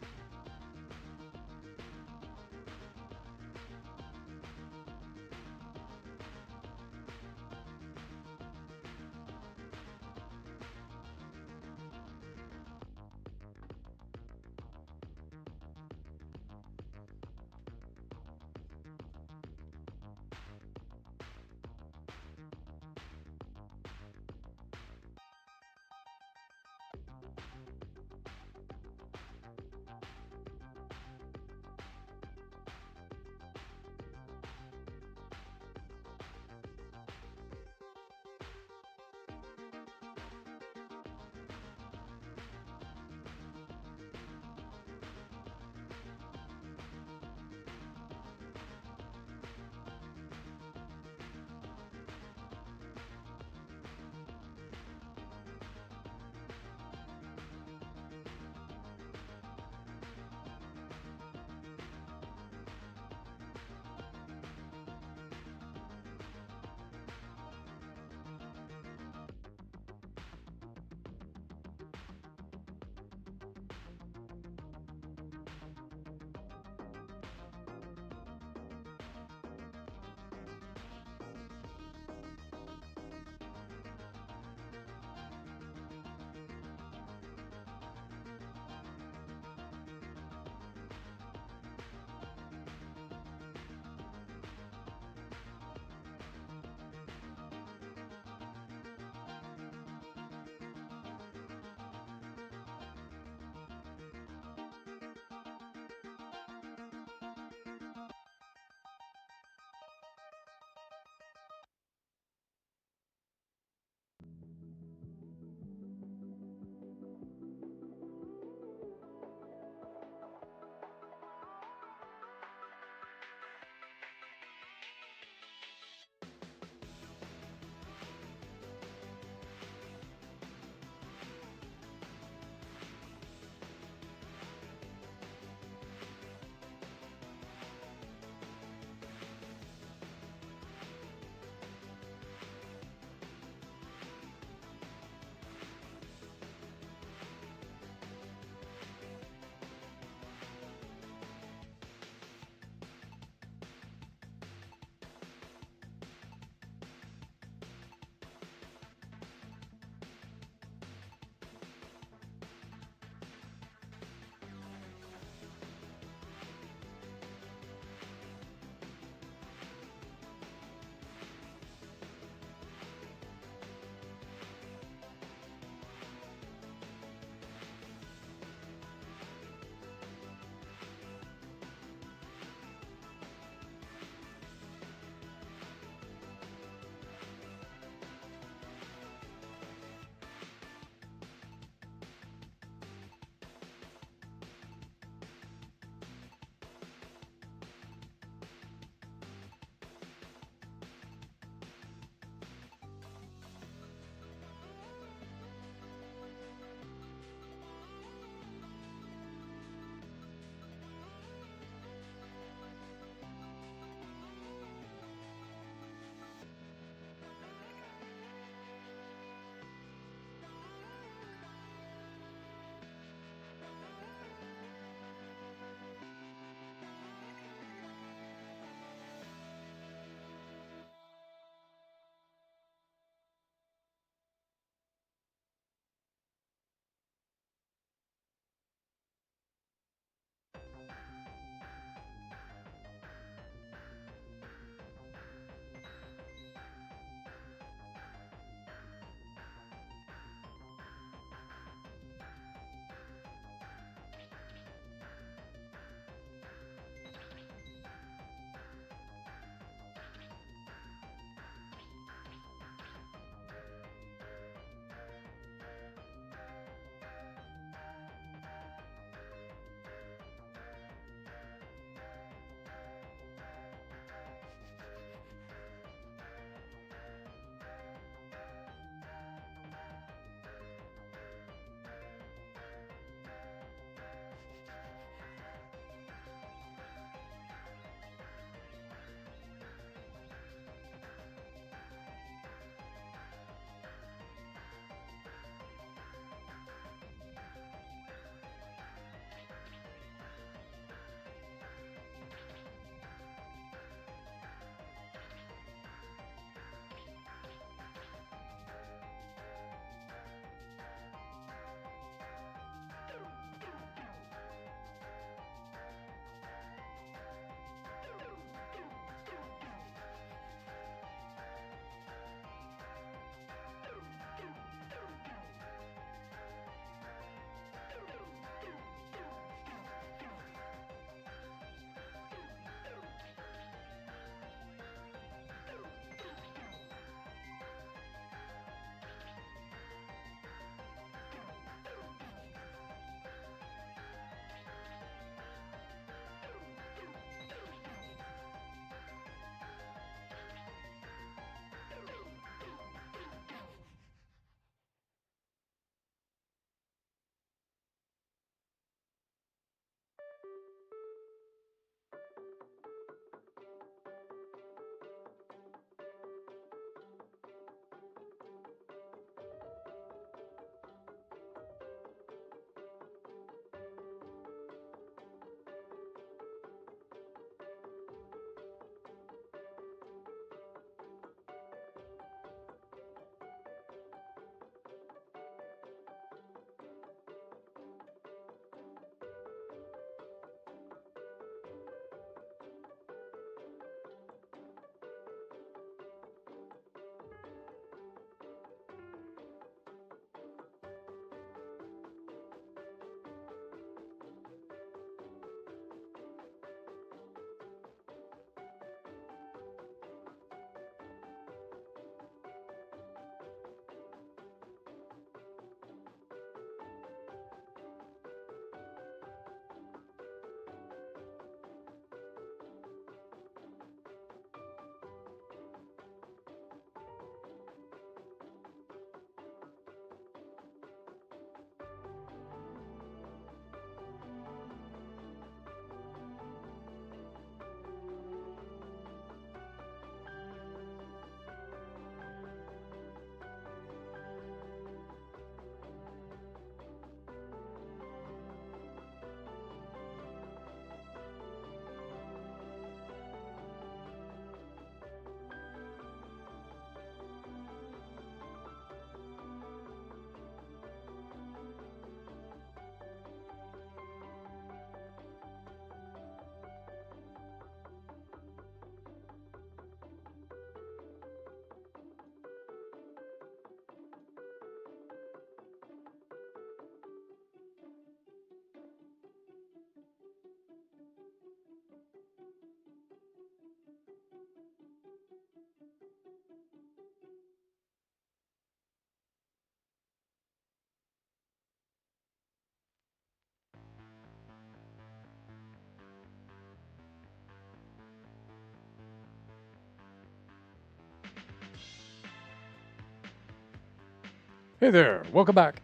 S1: Hey there, welcome back.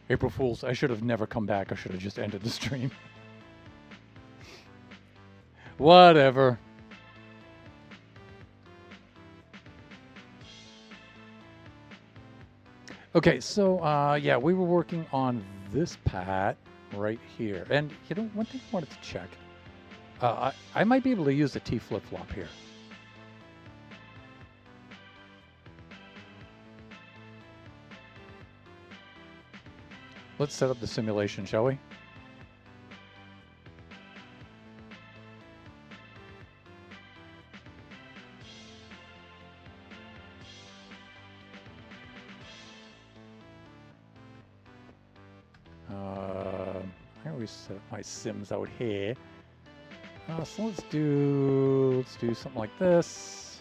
S1: April Fools, I should have never come back. I should have just ended the stream. Whatever. Okay, so yeah, we were working on this pad right here. And you know, one thing I wanted to check. I might be able to use the T flip-flop here. Let's set up the simulation, shall we? I always set up my sims out here. So let's do something like this.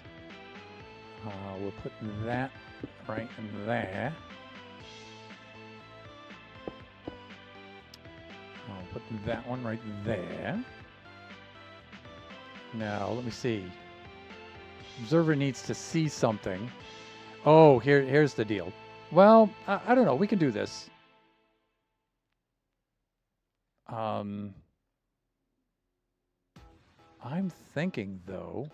S1: We'll put that right in there. I'll put that one right there. Now, let me see. Observer needs to see something. Oh, here's the deal. Well, I don't know. We can do this. I'm thinking, though.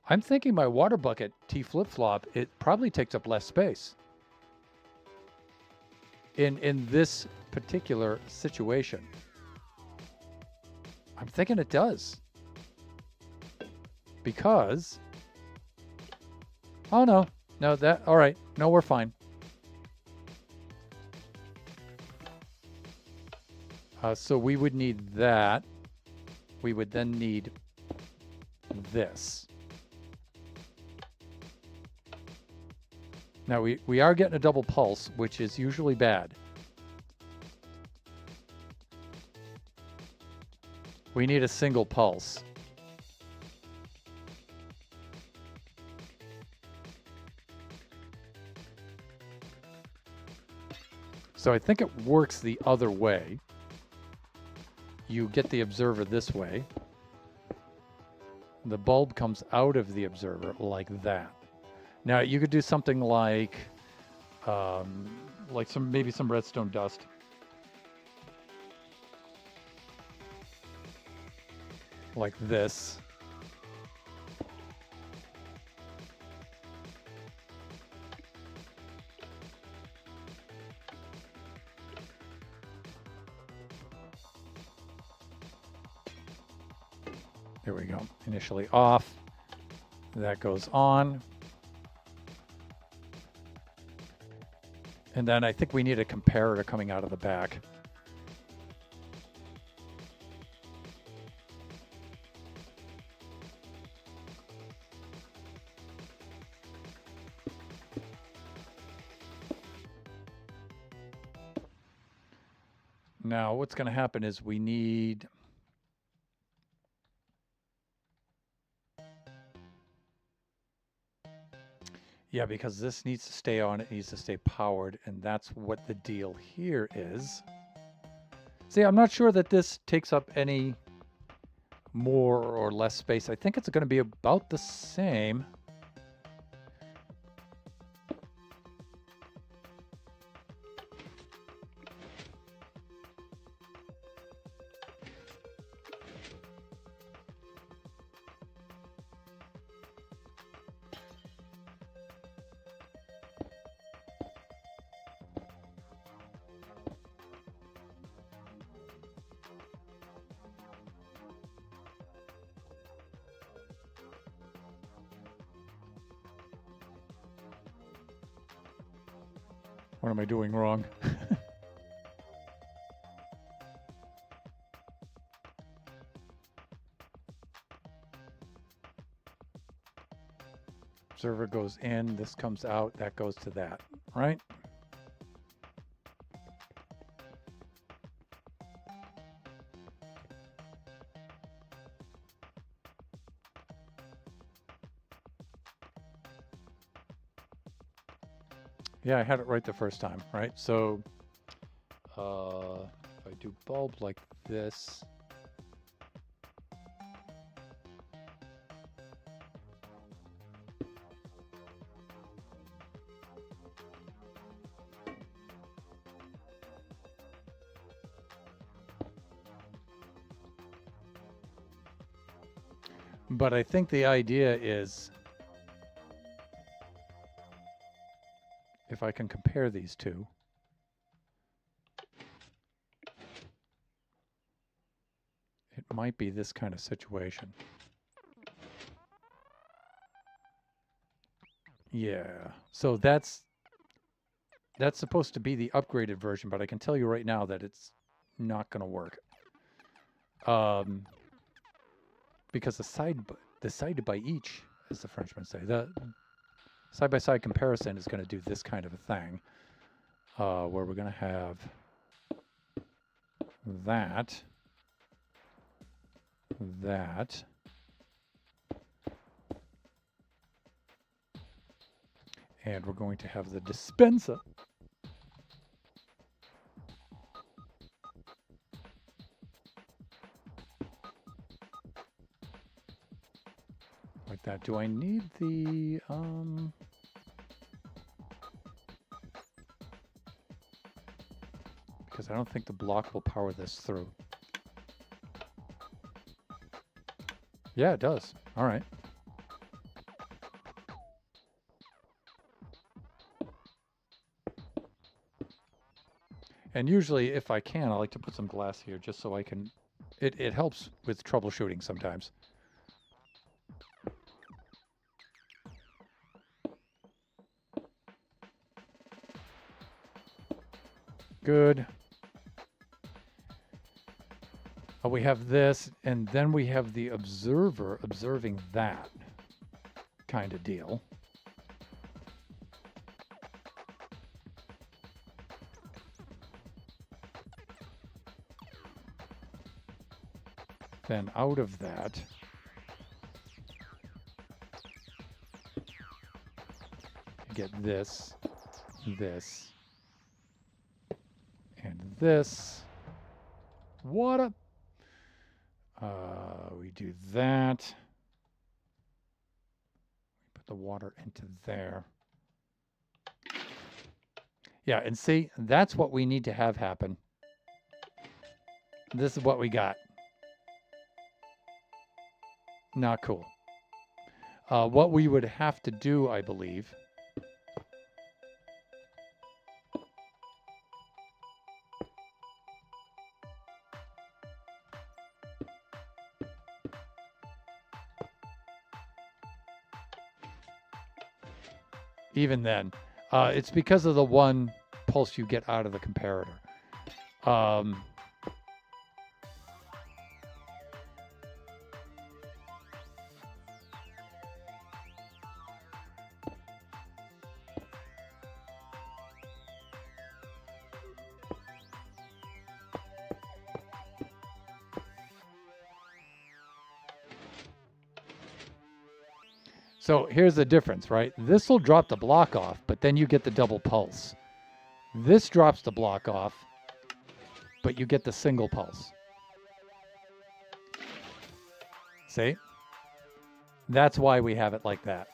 S1: I'm thinking my water bucket T flip-flop, it probably takes up less space. In this particular situation. I'm thinking it does. Because... Oh, no. No, that... All right. No, we're fine. So we would need that. We would then need this. Now, we are getting a double pulse, which is usually bad. We need a single pulse. So I think it works the other way. You get the observer this way. The bulb comes out of the observer like that. Now you could do something like maybe some redstone dust. Like this. There we go. Initially off. That goes on. And then I think we need a comparator coming out of the back. Now, what's going to happen is we need... Yeah, because this needs to stay on, it needs to stay powered, and that's what the deal here is. See, I'm not sure that this takes up any more or less space. I think it's going to be about the same. What am I doing wrong? Observer goes in, this comes out, that goes to that, right? Yeah, I had it right the first time, right? So if I do bulb like this, But I think the idea is, if I can compare these two, it might be this kind of situation. Yeah, so that's supposed to be the upgraded version, but I can tell you right now that it's not going to work. Because the side by each, as the Frenchmen say, the side-by-side comparison is going to do this kind of a thing, where we're going to have that, and we're going to have the dispenser. Like that. Do I need the, because I don't think the block will power this through. Yeah, it does. All right. And usually, if I can, I like to put some glass here just so I can... It helps with troubleshooting sometimes. Good. We have this, and then we have the observer observing that kind of deal. Then out of that, you get this, this, and this. What a... we do that. We put the water into there. Yeah, and see, that's what we need to have happen. This is what we got. Not cool. What we would have to do, I believe, even then, it's because of the one pulse you get out of the comparator. So here's the difference, right? This will drop the block off, but then you get the double pulse. This drops the block off, but you get the single pulse. See? That's why we have it like that.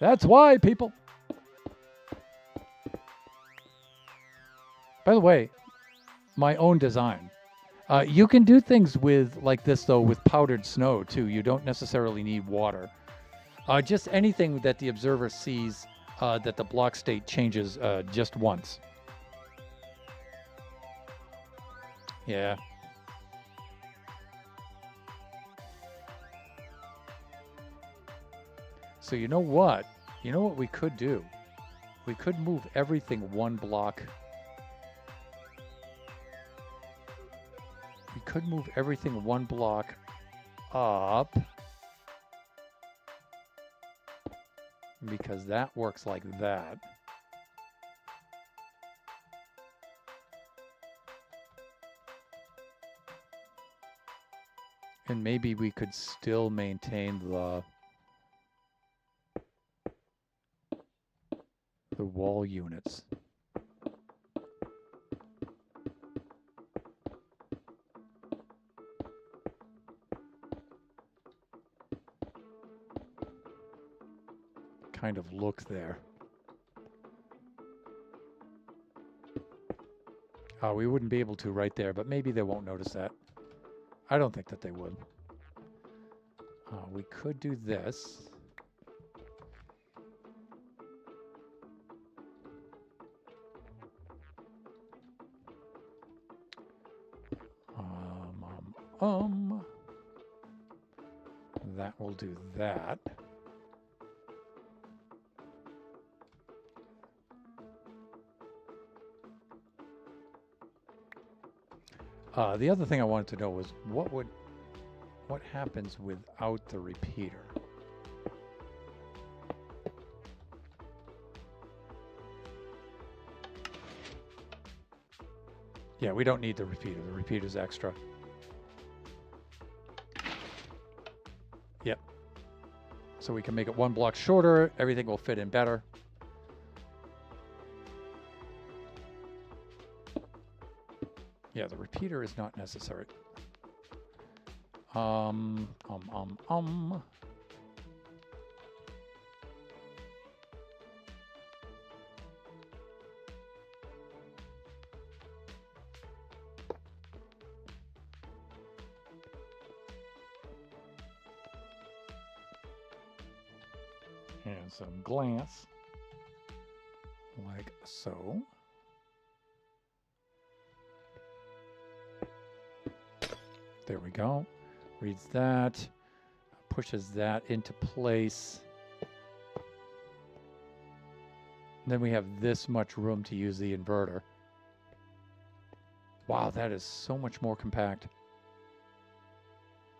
S1: That's why, people. By the way, my own design. You can do things with like this, though, with powdered snow, too. You don't necessarily need water. Just anything that the observer sees that the block state changes just once. Yeah. So you know what? You know what we could do? We could move everything one block. We could move everything one block up, because that works like that. And maybe we could still maintain the wall units. Kind of look there. We wouldn't be able to right there, but maybe they won't notice that. I don't think that they would. We could do this. That will do that. The other thing I wanted to know was what happens without the repeater? Yeah, we don't need the repeater. The repeater's extra. Yep. So we can make it one block shorter. Everything will fit in better. Yeah, the repeater is not necessary. And some glass, like so. There we go. Reads that, pushes that into place. Then we have this much room to use the inverter. Wow, that is so much more compact.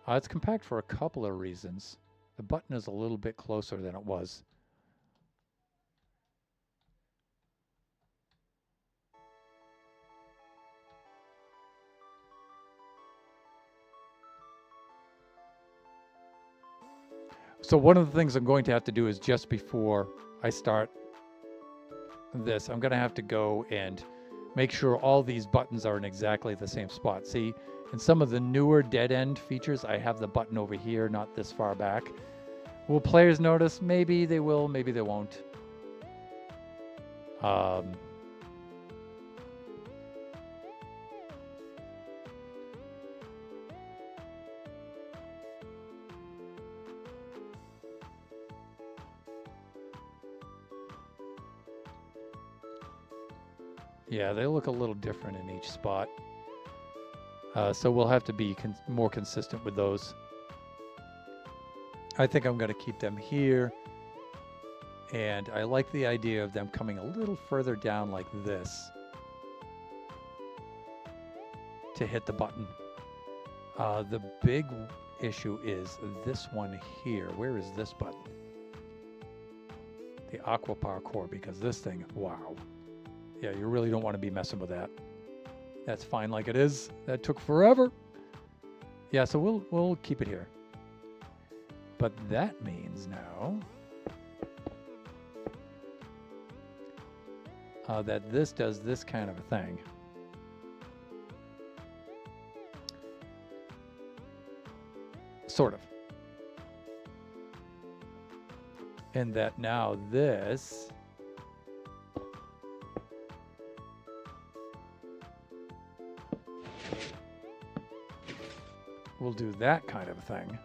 S1: It's compact for a couple of reasons. The button is a little bit closer than it was. So one of the things I'm going to have to do is just before I start this, I'm going to have to go and make sure all these buttons are in exactly the same spot. See, in some of the newer dead end features, I have the button over here, not this far back. Will players notice? Maybe they will, maybe they won't. Yeah, they look a little different in each spot. So we'll have to be more consistent with those. I think I'm going to keep them here. And I like the idea of them coming a little further down like this to hit the button. The big issue is this one here. Where is this button? The Aqua Power Core, because this thing, wow. Yeah, you really don't want to be messing with that. That's fine like it is. That took forever. Yeah, so we'll keep it here. But that means now that this does this kind of a thing. Sort of. And that now this will do that kind of a thing.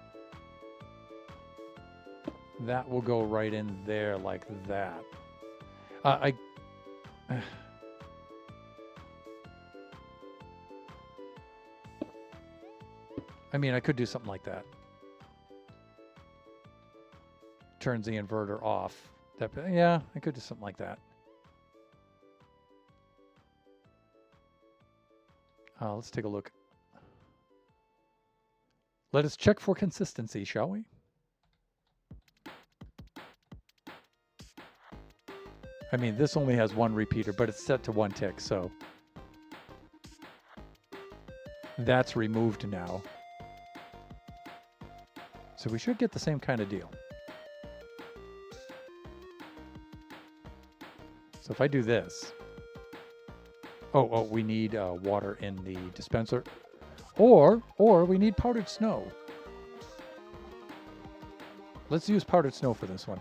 S1: That will go right in there like that. I mean, I could do something like that. Turns the inverter off. Yeah, I could do something like that. Let's take a look. Let us check for consistency, shall we? I mean, this only has one repeater, but it's set to 1 tick, so that's removed now. So we should get the same kind of deal. So if I do this, oh, we need water in the dispenser, or we need powdered snow. Let's use powdered snow for this one.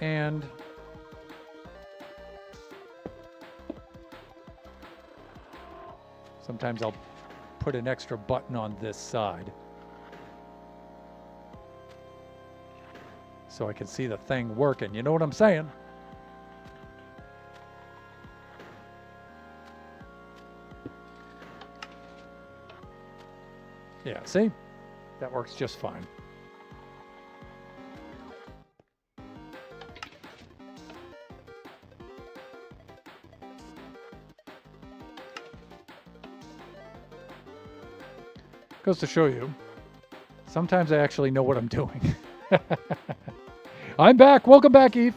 S1: And Sometimes I'll put an extra button on this side so I can see the thing working. You know what I'm saying? Yeah, see? That works just fine. Goes to show you, sometimes I actually know what I'm doing. I'm back. Welcome back, Eve.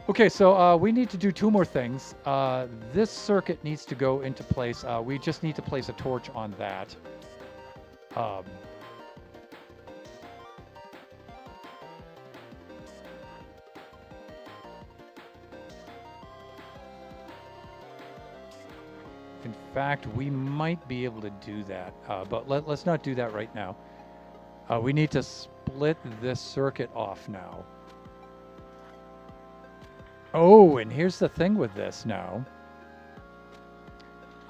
S1: Okay, so we need to do two more things. This circuit needs to go into place. We just need to place a torch on that. In fact, we might be able to do that, but let's not do that right now. We need to split this circuit off now. Oh, and here's the thing with this now.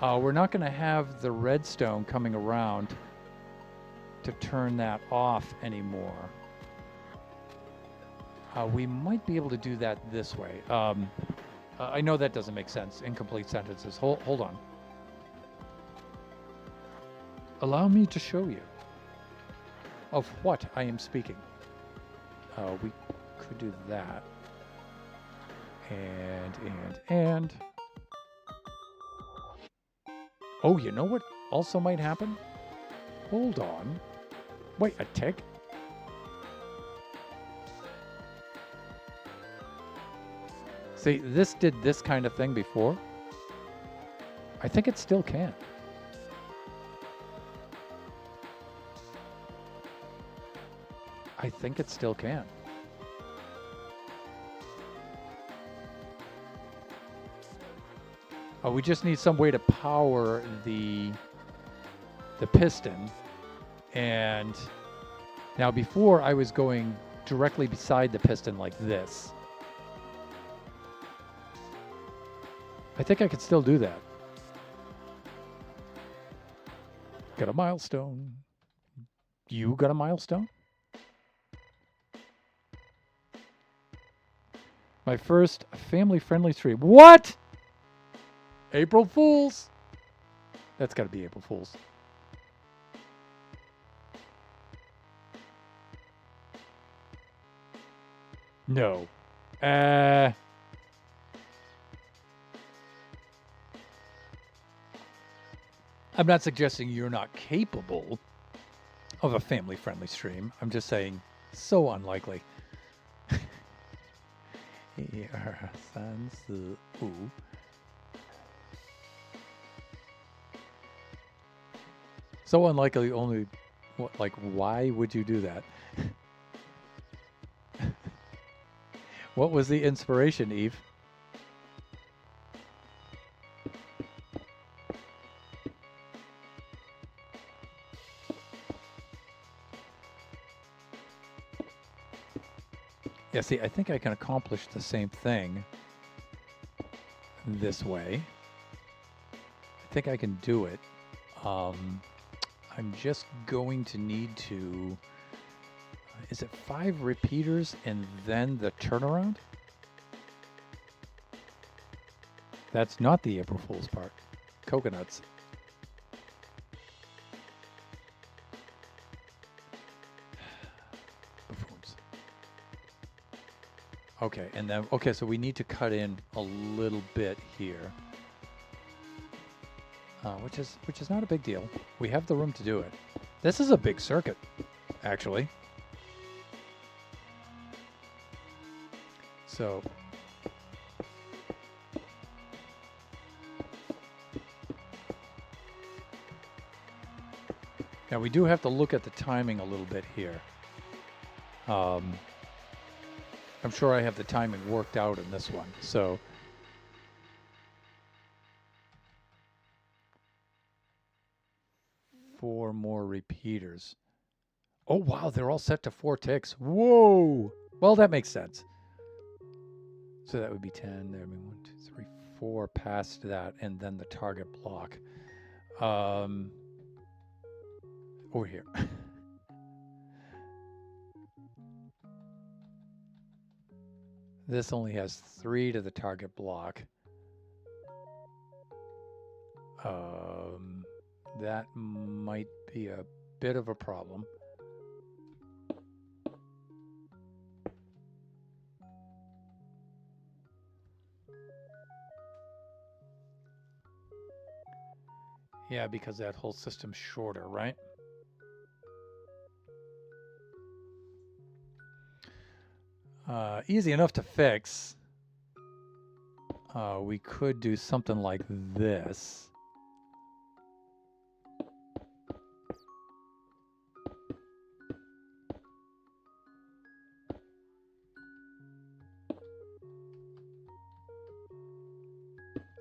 S1: We're not going to have the redstone coming around to turn that off anymore. We might be able to do that this way. I know that doesn't make sense. Incomplete sentences. Hold on. Allow me to show you of what I am speaking. We could do that. And. Oh, you know what also might happen? Hold on. Wait, a tick? See, this did this kind of thing before. I think it still can. I think it still can. We just need some way to power the piston. And now before I was going directly beside the piston like this. I think I could still do that. Got a milestone. You got a milestone? My first family-friendly stream. What? April Fools. That's got to be April Fools. No. I'm not suggesting you're not capable of a family-friendly stream. I'm just saying, so unlikely. So unlikely, only, like, why would you do that? What was the inspiration, Eve? Yeah, see, I think I can accomplish the same thing this way. I think I can do it. I'm just going to need to... Is it 5 repeaters and then the turnaround? That's not the April Fool's part. Coconuts. Buffoons. Okay, and then... Okay, so we need to cut in a little bit here. Which is not a big deal. We have the room to do it. This is a big circuit, actually. So... Now we do have to look at the timing a little bit here. I'm sure I have the timing worked out in this one, so... 4 more repeaters. Oh, wow, they're all set to 4 ticks. Whoa! Well, that makes sense. So that would be 10. There would be 1, 2, 3, 4 past that, and then the target block. Over here. This only has 3 to the target block. That might be a bit of a problem. Yeah, because that whole system's shorter, right? Easy enough to fix. We could do something like this.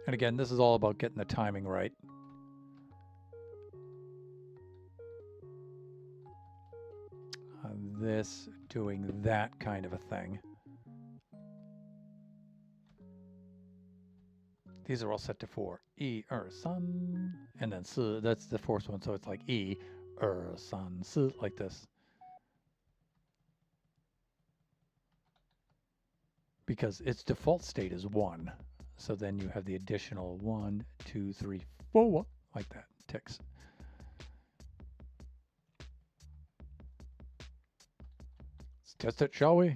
S1: And again, this is all about getting the timing right. This doing that kind of a thing. These are all set to 4. E, san, and then si, that's the fourth one, so it's like E, san, si, like this. Because its default state is 1. So then you have the additional 1, 2, 3, 4, like that, ticks. Let's test it, shall we?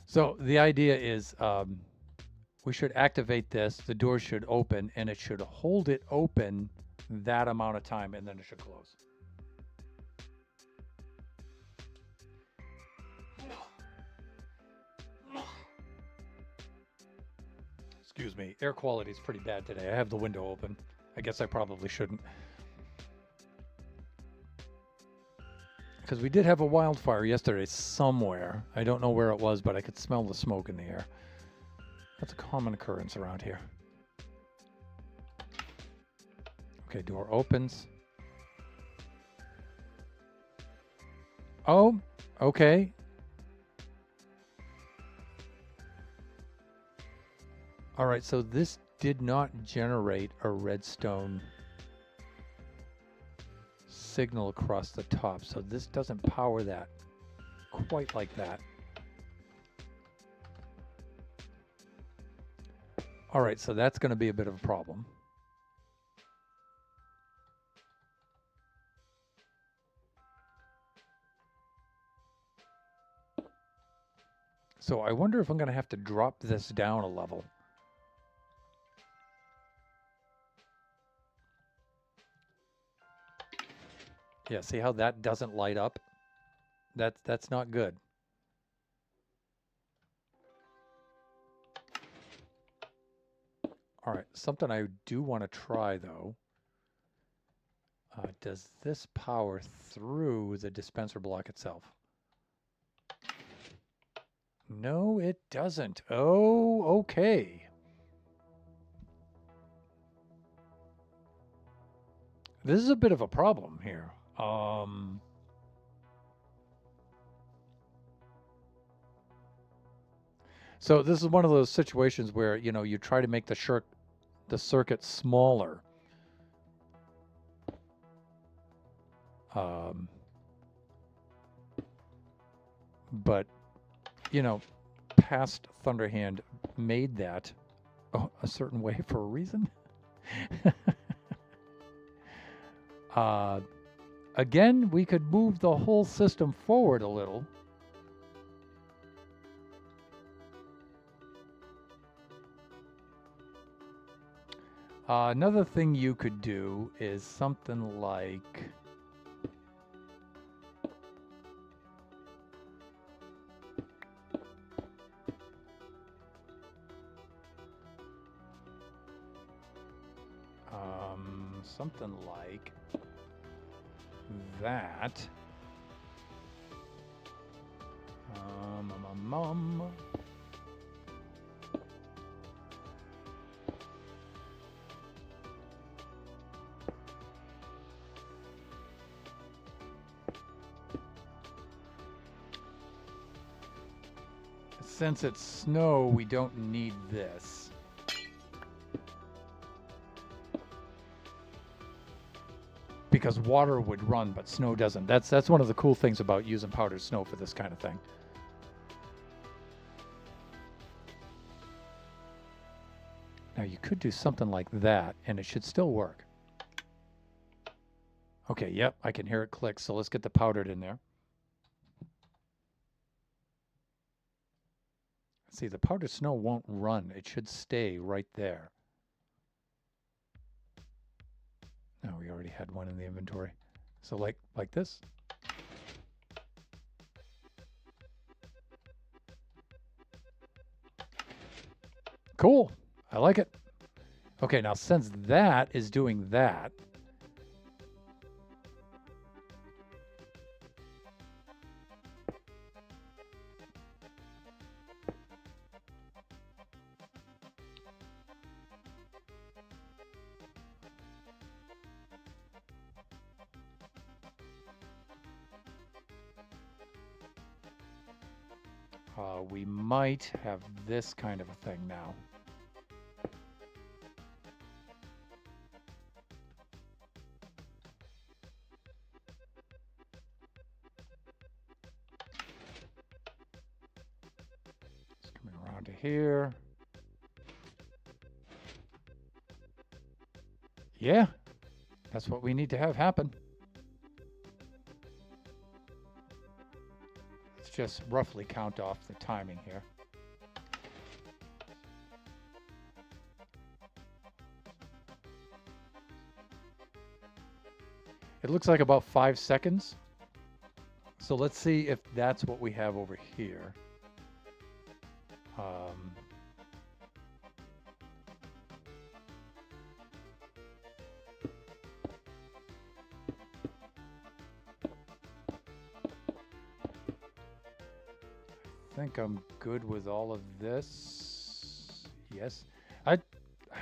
S1: So the idea is we should activate this, the door should open, and it should hold it open that amount of time, and then it should close. Excuse me, air quality is pretty bad today. I have the window open. I guess I probably shouldn't. Because we did have a wildfire yesterday somewhere. I don't know where it was, but I could smell the smoke in the air. That's a common occurrence around here. Okay, door opens. Oh, okay. All right, so this did not generate a redstone signal across the top, so this doesn't power that quite like that. All right, so that's going to be a bit of a problem. So I wonder if I'm going to have to drop this down a level. Yeah, see how that doesn't light up? That's not good. All right, something I do want to try though. Does this power through the dispenser block itself? No, it doesn't. Oh, okay. This is a bit of a problem here. So this is one of those situations where, you know, you try to make the circuit smaller. But, you know, past Thunderhand made that a certain way for a reason. Again, we could move the whole system forward a little. Another thing you could do is something like... something like that. since it's snow, we don't need this. Because water would run, but snow doesn't. That's one of the cool things about using powdered snow for this kind of thing. Now you could do something like that, and it should still work. Okay, yep, I can hear it click, so let's get the powdered in there. See, the powdered snow won't run. It should stay right there. No, we already had one in the inventory. So like this. Cool. I like it. Okay, now since that is doing that, we might have this kind of a thing now. It's coming around to here. Yeah, that's what we need to have happen. Let's just roughly count off the timing here. It looks like about 5 seconds. So let's see if that's what we have over here. I think I'm good with all of this. Yes. I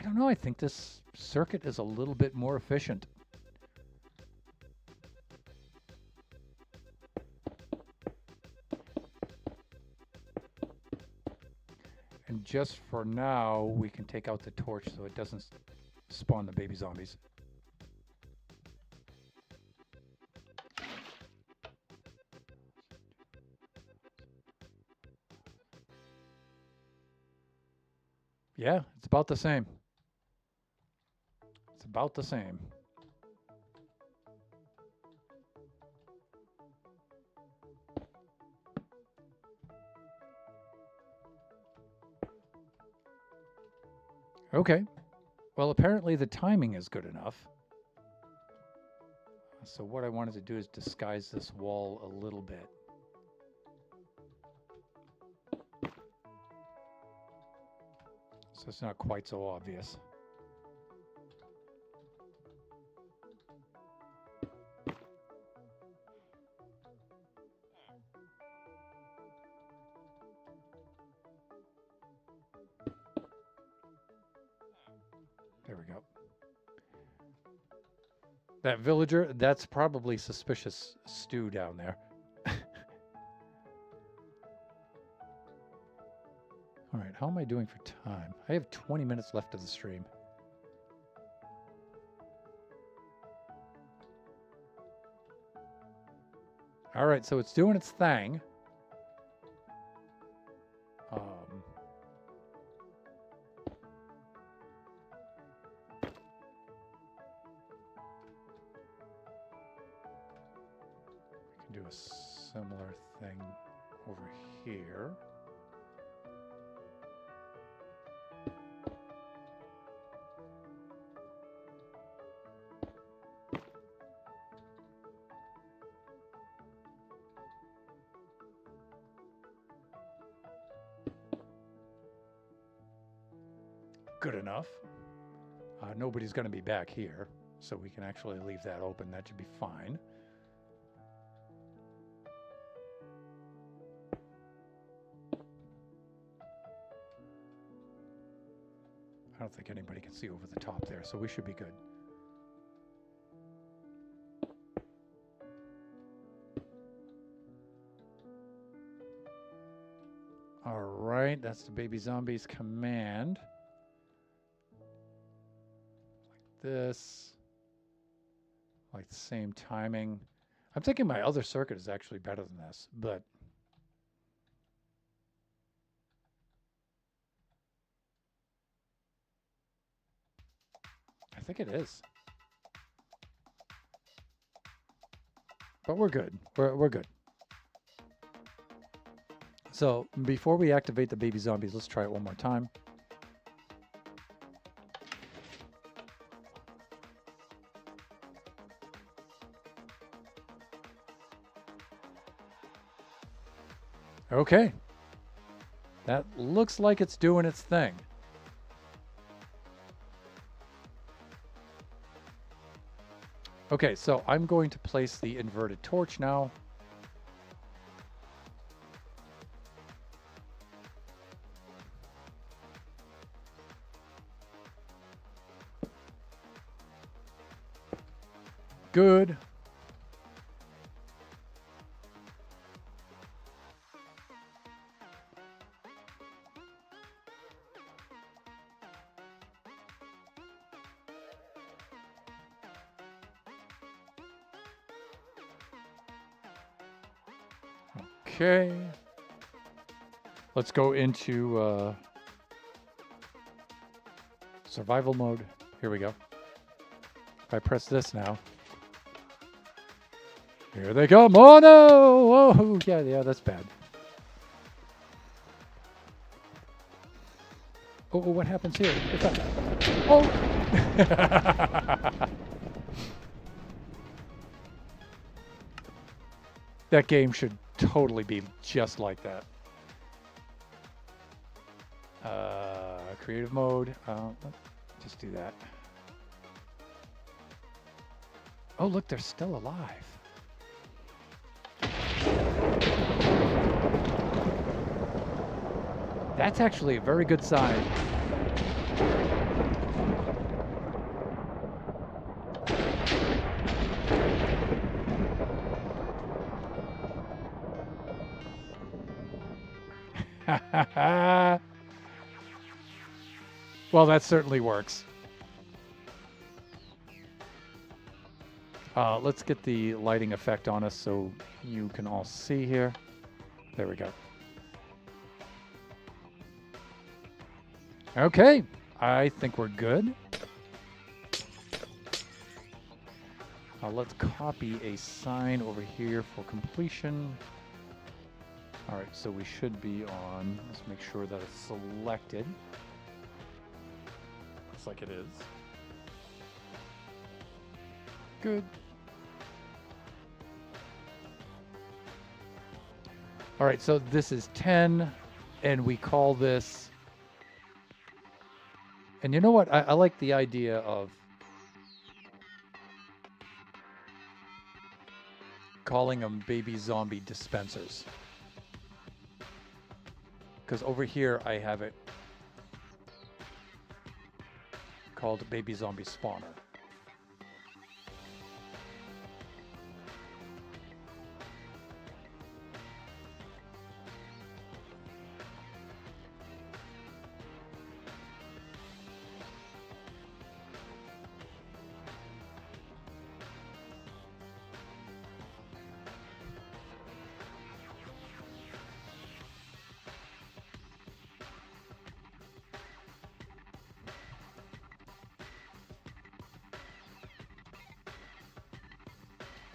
S1: don't know. I think this circuit is a little bit more efficient. And just for now, we can take out the torch so it doesn't spawn the baby zombies. Yeah, it's about the same. It's about the same. Okay. Well, apparently the timing is good enough. So what I wanted to do is disguise this wall a little bit. So it's not quite so obvious. There we go. That villager, that's probably suspicious stew down there. All right, how am I doing for time? I have 20 minutes left of the stream. All right, so it's doing its thing. We can do a similar thing over here. Good enough. Nobody's going to be back here, so we can actually leave that open. That should be fine. I don't think anybody can see over the top there, so we should be good. All right. right, that's the baby zombies command. Like this. Like the same timing. I'm thinking my other circuit is actually better than this, but I think it is. But we're good. We're good. So before we activate the baby zombies, let's try it one more time. Okay. That looks like it's doing its thing. Okay, so I'm going to place the inverted torch now. Good. Okay. Let's go into survival mode. Here we go. If I press this now. Here they come. Oh no! Oh yeah, that's bad. Oh, what happens here? Oh! That game should totally be just like that. Creative mode. Let's just do that. Oh, look, they're still alive. That's actually a very good sign. Well, that certainly works. Let's get the lighting effect on us so you can all see here. There we go. Okay, I think we're good. Let's copy a sign over here for completion. All right, so we should be on. Let's make sure that it's selected. Looks like it is. Good. All right, so this is 10, and we call this. And you know what? I like the idea of calling them baby zombie dispensers. Because over here I have it called baby zombie spawner.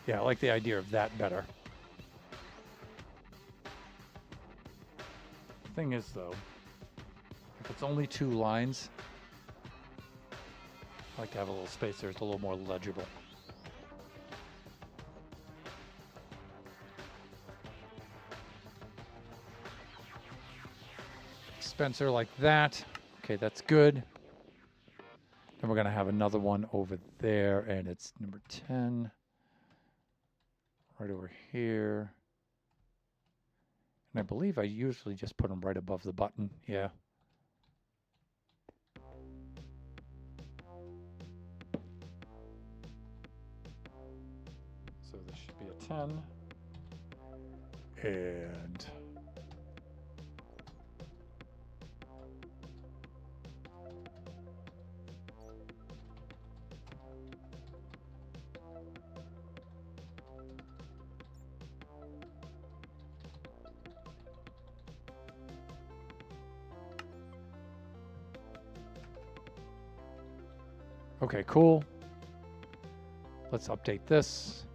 S1: Yeah, I like the idea of that better. Thing is, though, if it's only 2 lines, I like to have a little space there. It's a little more legible. Dispenser like that. Okay, that's good. Then we're going to have another one over there, and it's number 10. Right over here. And I believe I usually just put them right above the button. Yeah. So this should be a 10. And Okay, cool. Let's update this.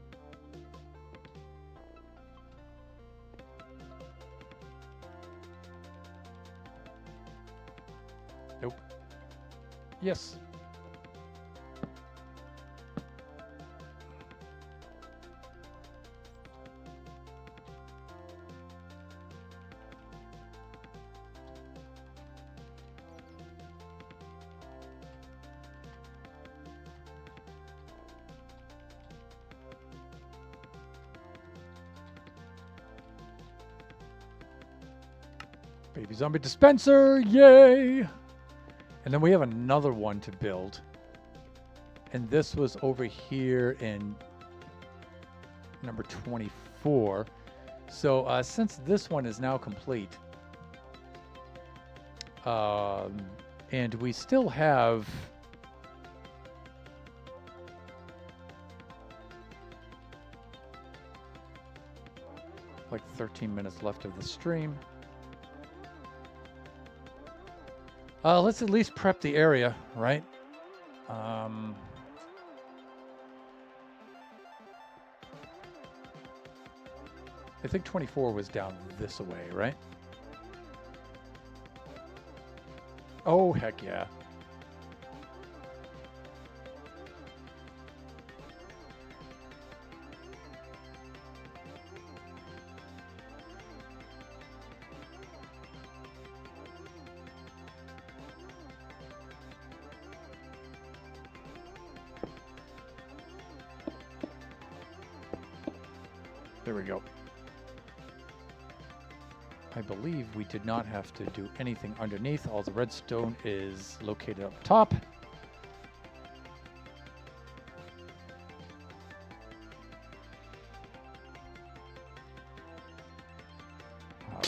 S1: Nope. Yes. Baby zombie dispenser, yay! And then we have another one to build. And this was over here in number 24. So since this one is now complete, and we still have like 13 minutes left of the stream. Let's at least prep the area, right? I think 24 was down this way, right? Oh, heck yeah. There we go. I believe we did not have to do anything underneath. All the redstone is located up top.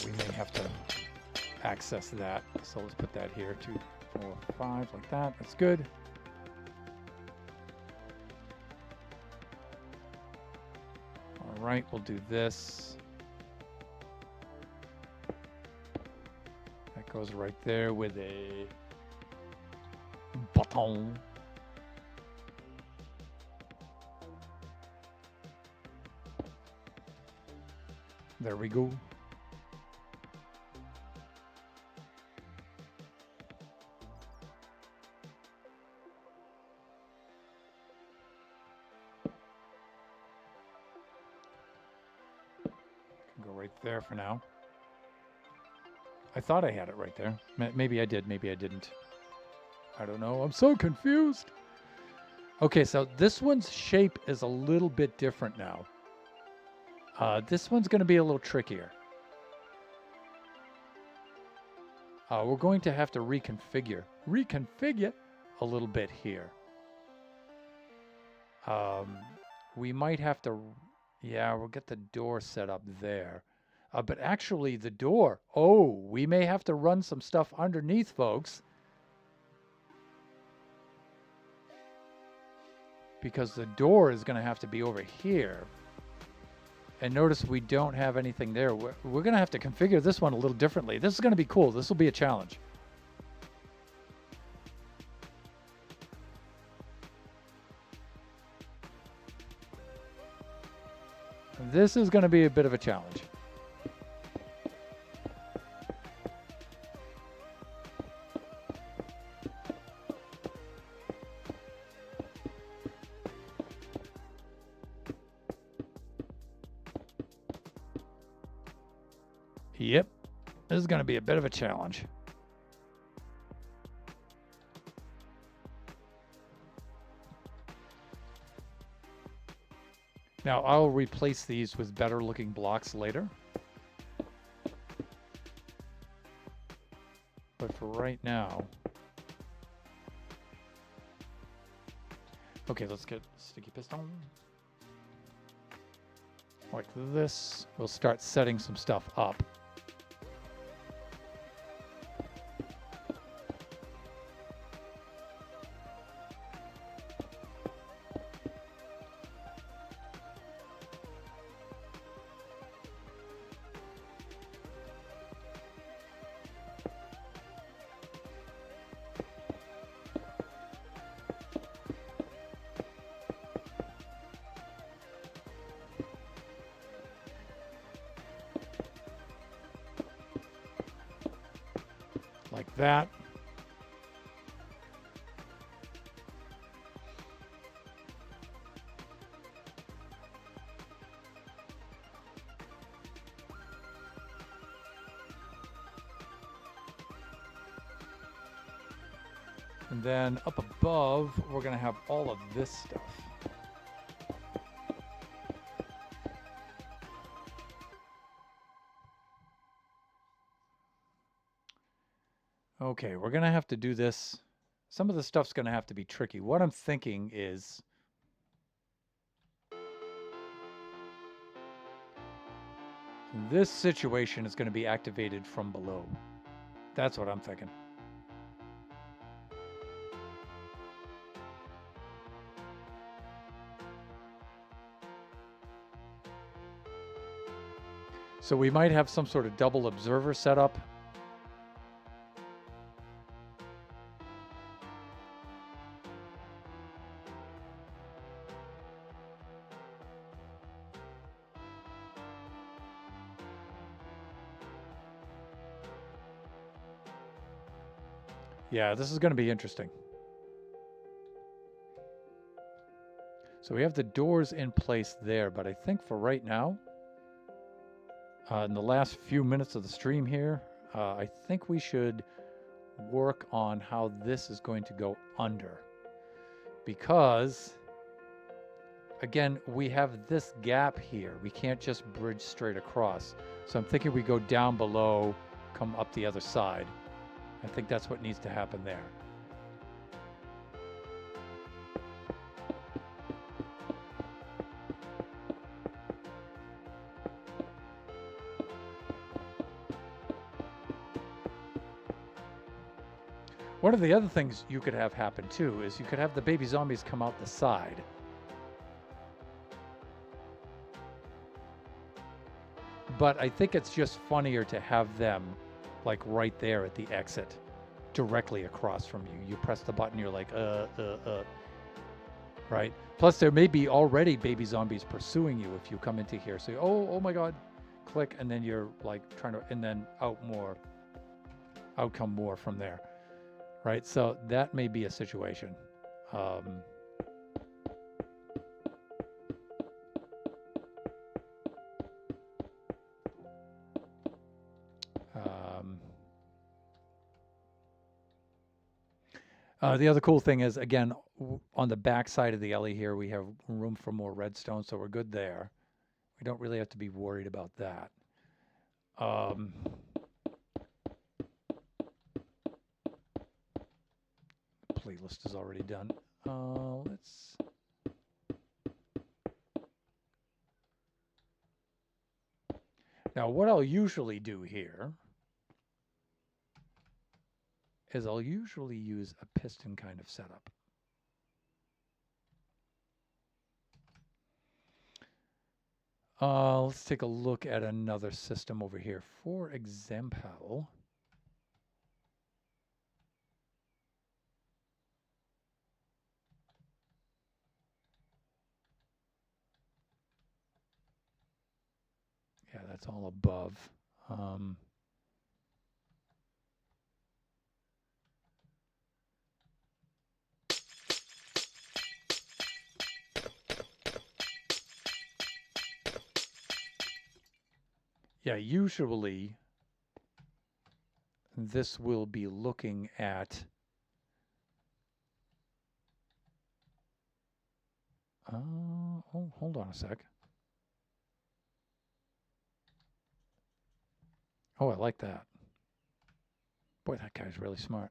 S1: We may have to access that. So let's put that here. 2, 4, 5, like that. That's good. All right, we'll do this. That goes right there with a button. There we go. Go right there for now. I thought I had it right there. Maybe I did, maybe I didn't. I don't know. I'm so confused. Okay, so this one's shape is a little bit different now. This one's going to be a little trickier. We're going to have to reconfigure a little bit here. We might have to, yeah, we'll get the door set up there. But actually the door, we may have to run some stuff underneath, folks. Because the door is going to have to be over here. And notice we don't have anything there. We're going to have to configure this one a little differently. This is going to be cool. This will be a challenge. This is going to be a bit of a challenge. Yep, this is going to be a bit of a challenge. Now, I'll replace these with better looking blocks later. But for right now... Okay, let's get sticky piston. Like this. We'll start setting some stuff up. that. And then up above, we're going to have all of this stuff. Okay, we're going to have to do this. Some of the stuff's going to have to be tricky. What I'm thinking is this situation is going to be activated from below. That's what I'm thinking. So we might have some sort of double observer set up. Yeah, this is going to be interesting. So we have the doors in place there, but I think for right now, in the last few minutes of the stream here, I think we should work on how this is going to go under. Because, again, we have this gap here. We can't just bridge straight across. So I'm thinking we go down below, come up the other side. I think that's what needs to happen there. One of the other things you could have happen too is you could have the baby zombies come out the side. But I think it's just funnier to have them like right there at the exit, directly across from you. You press the button, you're like, right? Plus there may be already baby zombies pursuing you if you come into here. So, oh my God, click, and then you're like trying to, and then outcome more from there. Right, so that may be a situation. The other cool thing is, again, on the back side of the alley here, we have room for more redstone, so we're good there. We don't really have to be worried about that. Playlist is already done. Let's... Now, what I'll usually do here is I'll usually use a piston kind of setup. Let's take a look at another system over here. For example, yeah, that's all above. Yeah, usually this will be looking at oh, hold on a sec. Oh, I like that. Boy, that guy's really smart.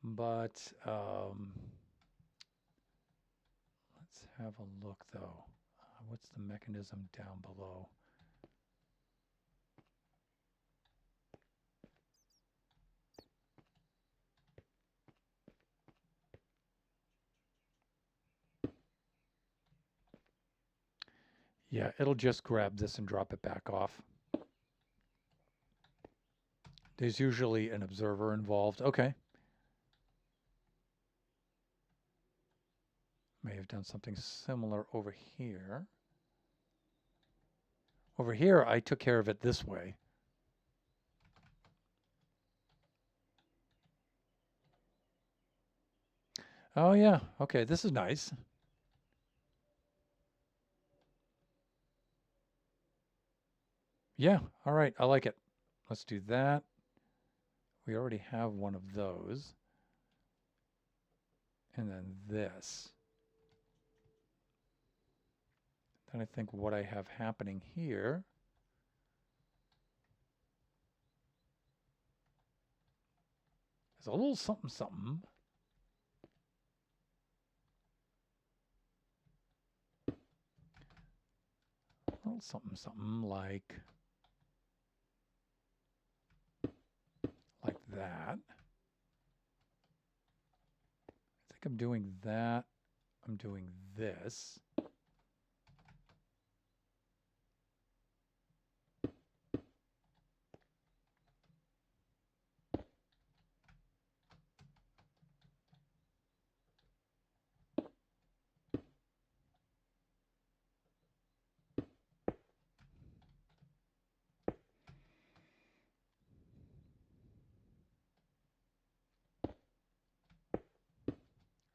S1: But let's have a look, though. What's the mechanism down below? Yeah, it'll just grab this and drop it back off. There's usually an observer involved. Okay. May have done something similar over here. Over here, I took care of it this way. Oh, yeah. Okay, this is nice. Yeah, all right, I like it. Let's do that. We already have one of those. And then this. Then I think what I have happening here is a little something something. A little something something like that. I think I'm doing that. I'm doing this.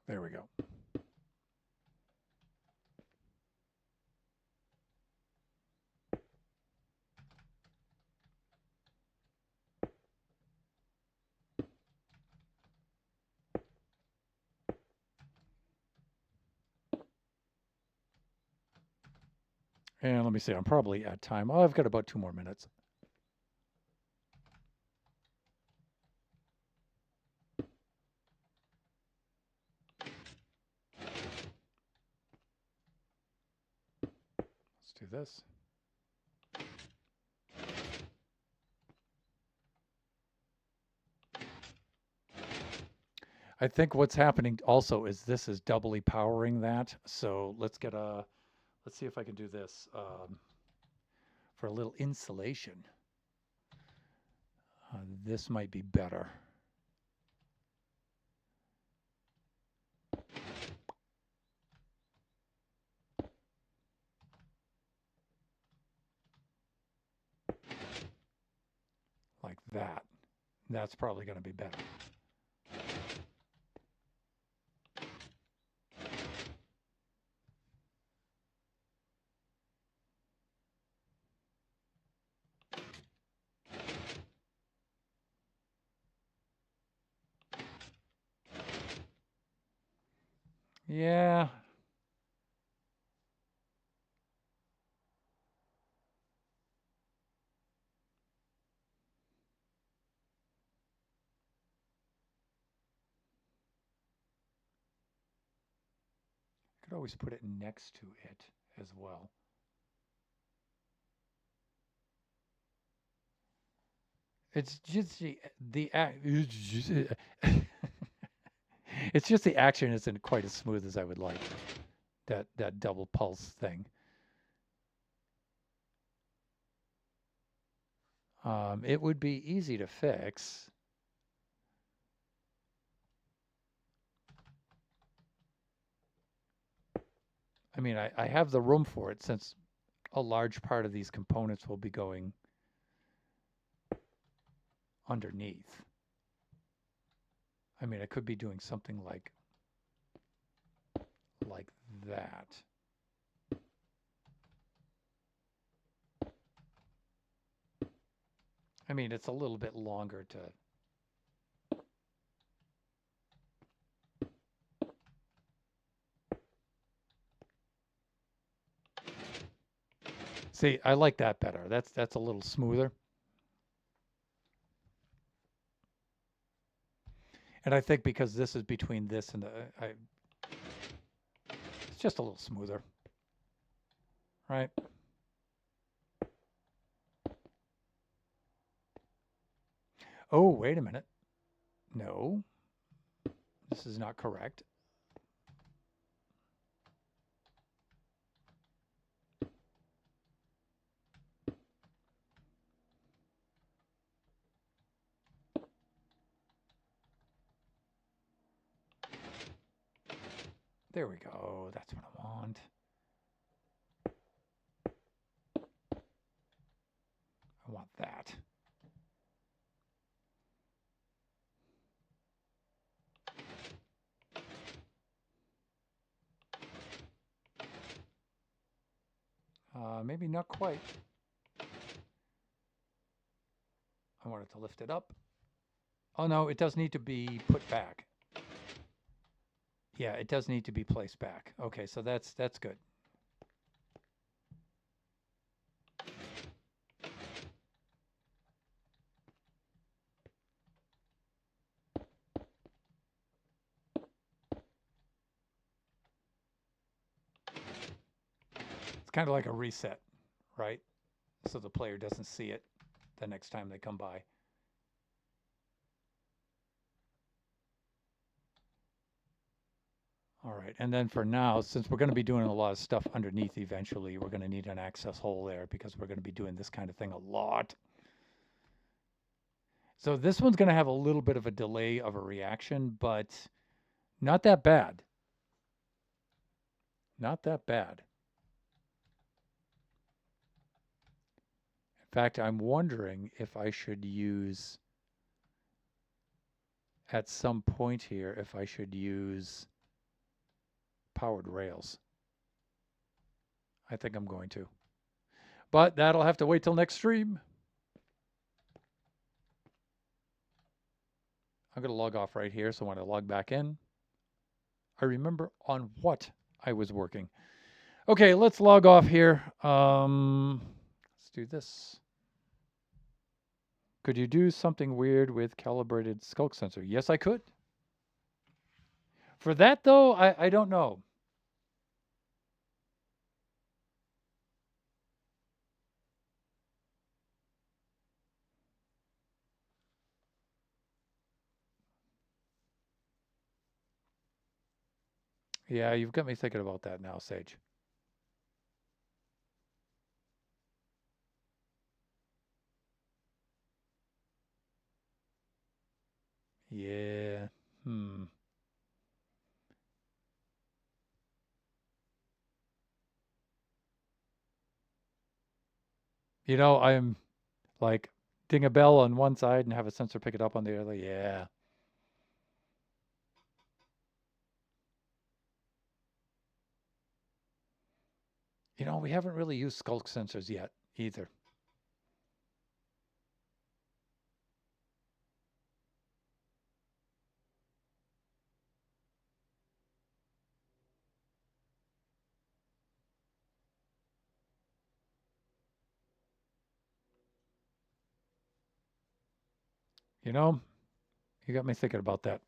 S1: There we go. And let me see, I'm probably at time. Oh, I've got about 2 more minutes. Let's do this. I think what's happening also is this is doubly powering that. So let's see if I can do this for a little insulation. This might be better. Like that. That's probably going to be better. Yeah. I could always put it next to it as well. It's just it's just the action isn't quite as smooth as I would like. That double pulse thing. It would be easy to fix. I mean, I have the room for it since a large part of these components will be going underneath. I mean, I could be doing something like that. I mean, it's a little bit longer to... See, I like that better. That's a little smoother. And I think because this is between this and it's just a little smoother, right? Oh, wait a minute. No, this is not correct. There we go. That's what I want. Maybe not quite. I want it to lift it up. Oh no, it does need to be put back. Yeah, it does need to be placed back. Okay, so that's good. It's kind of like a reset, right? So the player doesn't see it the next time they come by. All right, and then for now, since we're going to be doing a lot of stuff underneath eventually, we're going to need an access hole there because we're going to be doing this kind of thing a lot. So this one's going to have a little bit of a delay of a reaction, but not that bad. Not that bad. In fact, I'm wondering if I should use, at some point here, if I should use powered rails. I think I'm going to. But that'll have to wait till next stream. I'm going to log off right here, so when I log back in, I remember on what I was working. Okay, let's log off here. Let's do this. Could you do something weird with calibrated skulk sensor? Yes, I could. For that, though, I don't know. Yeah, you've got me thinking about that now, Sage. Yeah. You know, I'm like ding a bell on one side and have a sensor pick it up on the other. Yeah. You know, we haven't really used skulk sensors yet either. You know, you got me thinking about that.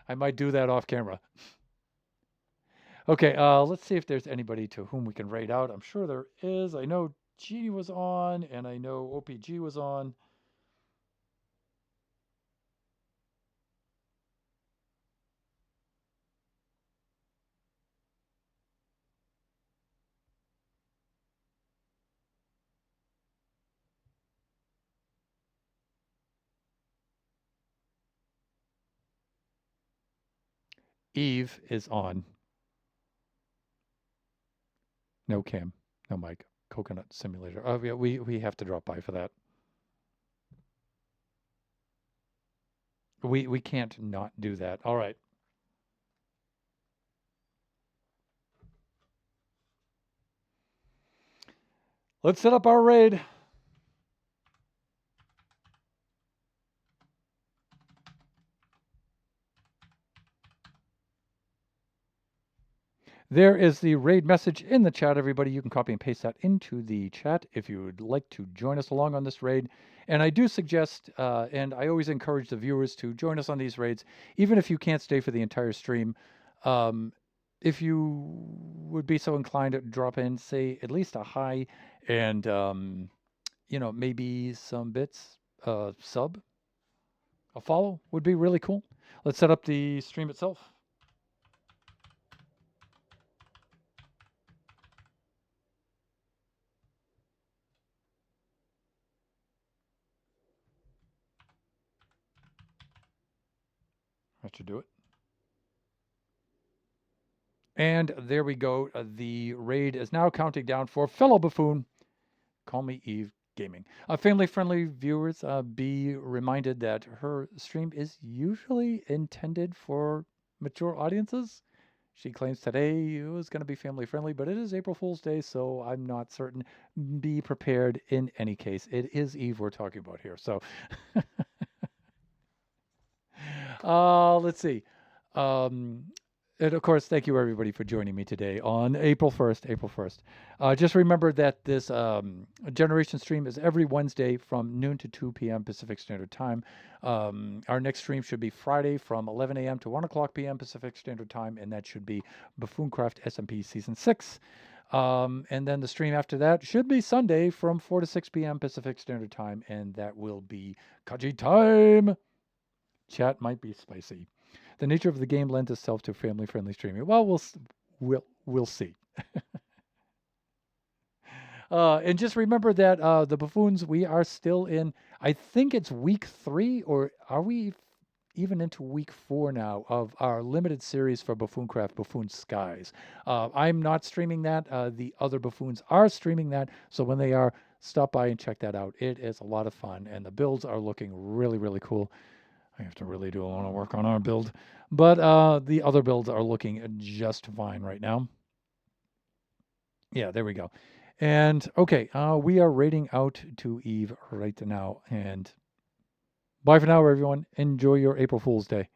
S1: I might do that off camera. Okay, let's see if there's anybody to whom we can raid out. I'm sure there is. I know G was on, and I know OPG was on. Eve is on. No cam, no mic. Coconut Simulator. Oh yeah, we have to drop by for that. We can't not do that. All right. Let's set up our raid. There is the raid message in the chat, everybody. You can copy and paste that into the chat if you would like to join us along on this raid. And I do suggest, and I always encourage the viewers to join us on these raids, even if you can't stay for the entire stream. If you would be so inclined to drop in, say at least a hi, and you know, maybe some bits, sub, a follow would be really cool. Let's set up the stream itself. That should do it. And there we go. The raid is now counting down for fellow buffoon. Call me Eve Gaming. Family-friendly viewers, be reminded that her stream is usually intended for mature audiences. She claims today it was going to be family friendly, but it is April Fool's Day, so I'm not certain. Be prepared in any case. It is Eve we're talking about here. So let's see. Um, and of course, thank you everybody for joining me today on April 1st. April 1st. Just remember that this generation stream is every Wednesday from noon to 2 p.m. Pacific Standard Time. Our next stream should be Friday from 11 a.m. to 1 o'clock p.m. Pacific Standard Time, and that should be Buffooncraft SMP Season 6. And then the stream after that should be Sunday from 4 to 6 p.m. Pacific Standard Time, and that will be Kaji time. Chat might be spicy. The nature of the game lends itself to family-friendly streaming. Well, we'll see. And just remember that the Buffoons, we are still in, I think it's week 3, or are we even into week 4 now of our limited series for Buffooncraft, Buffoon Skies. I'm not streaming that. The other Buffoons are streaming that. So when they are, stop by and check that out. It is a lot of fun, and the builds are looking really, really cool. I have to really do a lot of work on our build, but the other builds are looking just fine right now. Yeah, there we go. And okay, we are raiding out to Eve right now. And bye for now, everyone. Enjoy your April Fool's Day.